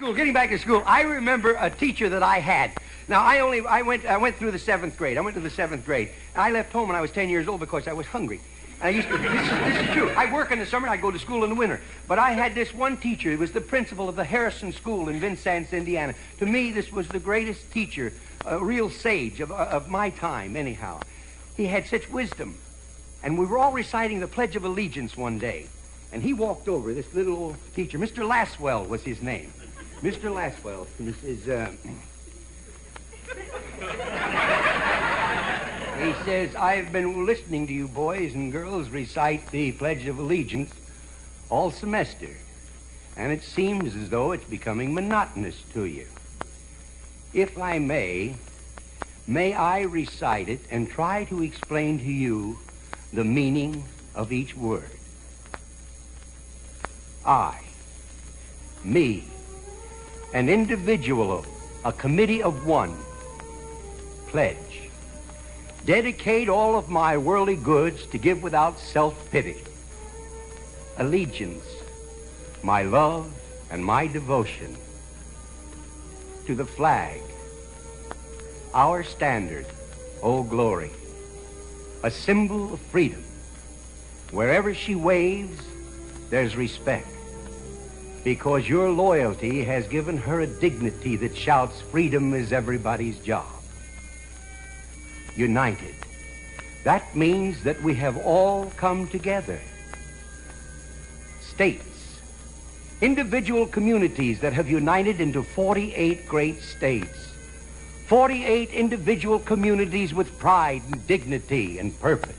Getting back to school, I remember a teacher that I had. Now, I went through the 7th grade. I went to the 7th grade. I left home when I was 10 years old because I was hungry. And I used to, this is true. I work in the summer, and I go to school in the winter. But I had this one teacher. He was the principal of the Harrison School in Vincennes, Indiana. To me, this was the greatest teacher, a real sage of my time, anyhow. He had such wisdom. And we were all reciting the Pledge of Allegiance one day. And he walked over, this little old teacher. Mr. Laswell was his name. Mr. Laswell. This is, he says, I've been listening to you boys and girls recite the Pledge of Allegiance all semester, and it seems as though it's becoming monotonous to you. If I may I recite it and try to explain to you the meaning of each word? I, me, an individual, a committee of one, pledge. Dedicate all of my worldly goods to give without self-pity. Allegiance, my love and my devotion to the flag, our standard, oh glory, a symbol of freedom. Wherever she waves, there's respect, because your loyalty has given her a dignity that shouts freedom is everybody's job. United. That means that we have all come together. States, individual communities that have united into 48 great states. 48 individual communities with pride and dignity and purpose.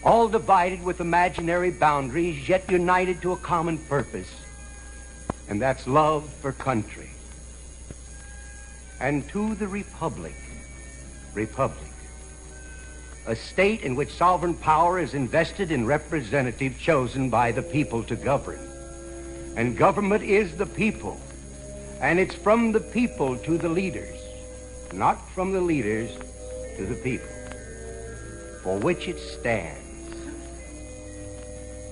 All divided with imaginary boundaries, yet united to a common purpose. And that's love for country. And to the republic, a state in which sovereign power is invested in representatives chosen by the people to govern. And government is the people. And it's from the people to the leaders, not from the leaders to the people, for which it stands.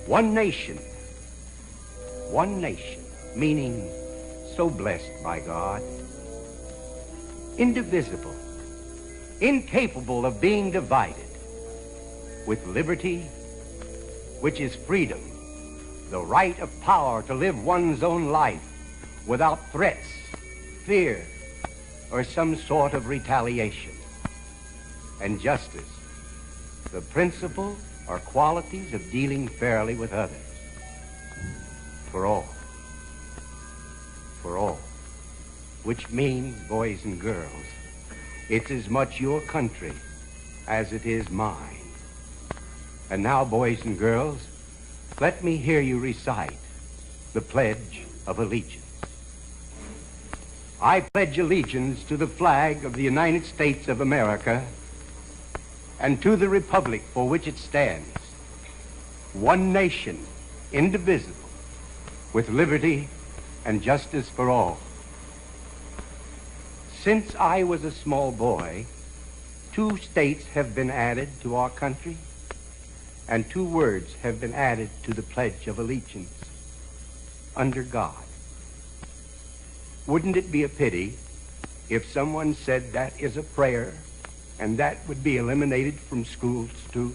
One nation, meaning so blessed by God, indivisible, incapable of being divided, with liberty, which is freedom, the right of power to live one's own life without threats, fear, or some sort of retaliation. And justice, the principle or qualities of dealing fairly with others. for all. For all. Which means, boys and girls, it's as much your country as it is mine. And now, boys and girls, let me hear you recite the Pledge of Allegiance. I pledge allegiance to the flag of the United States of America and to the republic for which it stands, one nation, indivisible, with liberty and justice for all. Since I was a small boy, 2 states have been added to our country, and 2 words have been added to the Pledge of Allegiance: under God. Wouldn't it be a pity if someone said that is a prayer and that would be eliminated from schools too?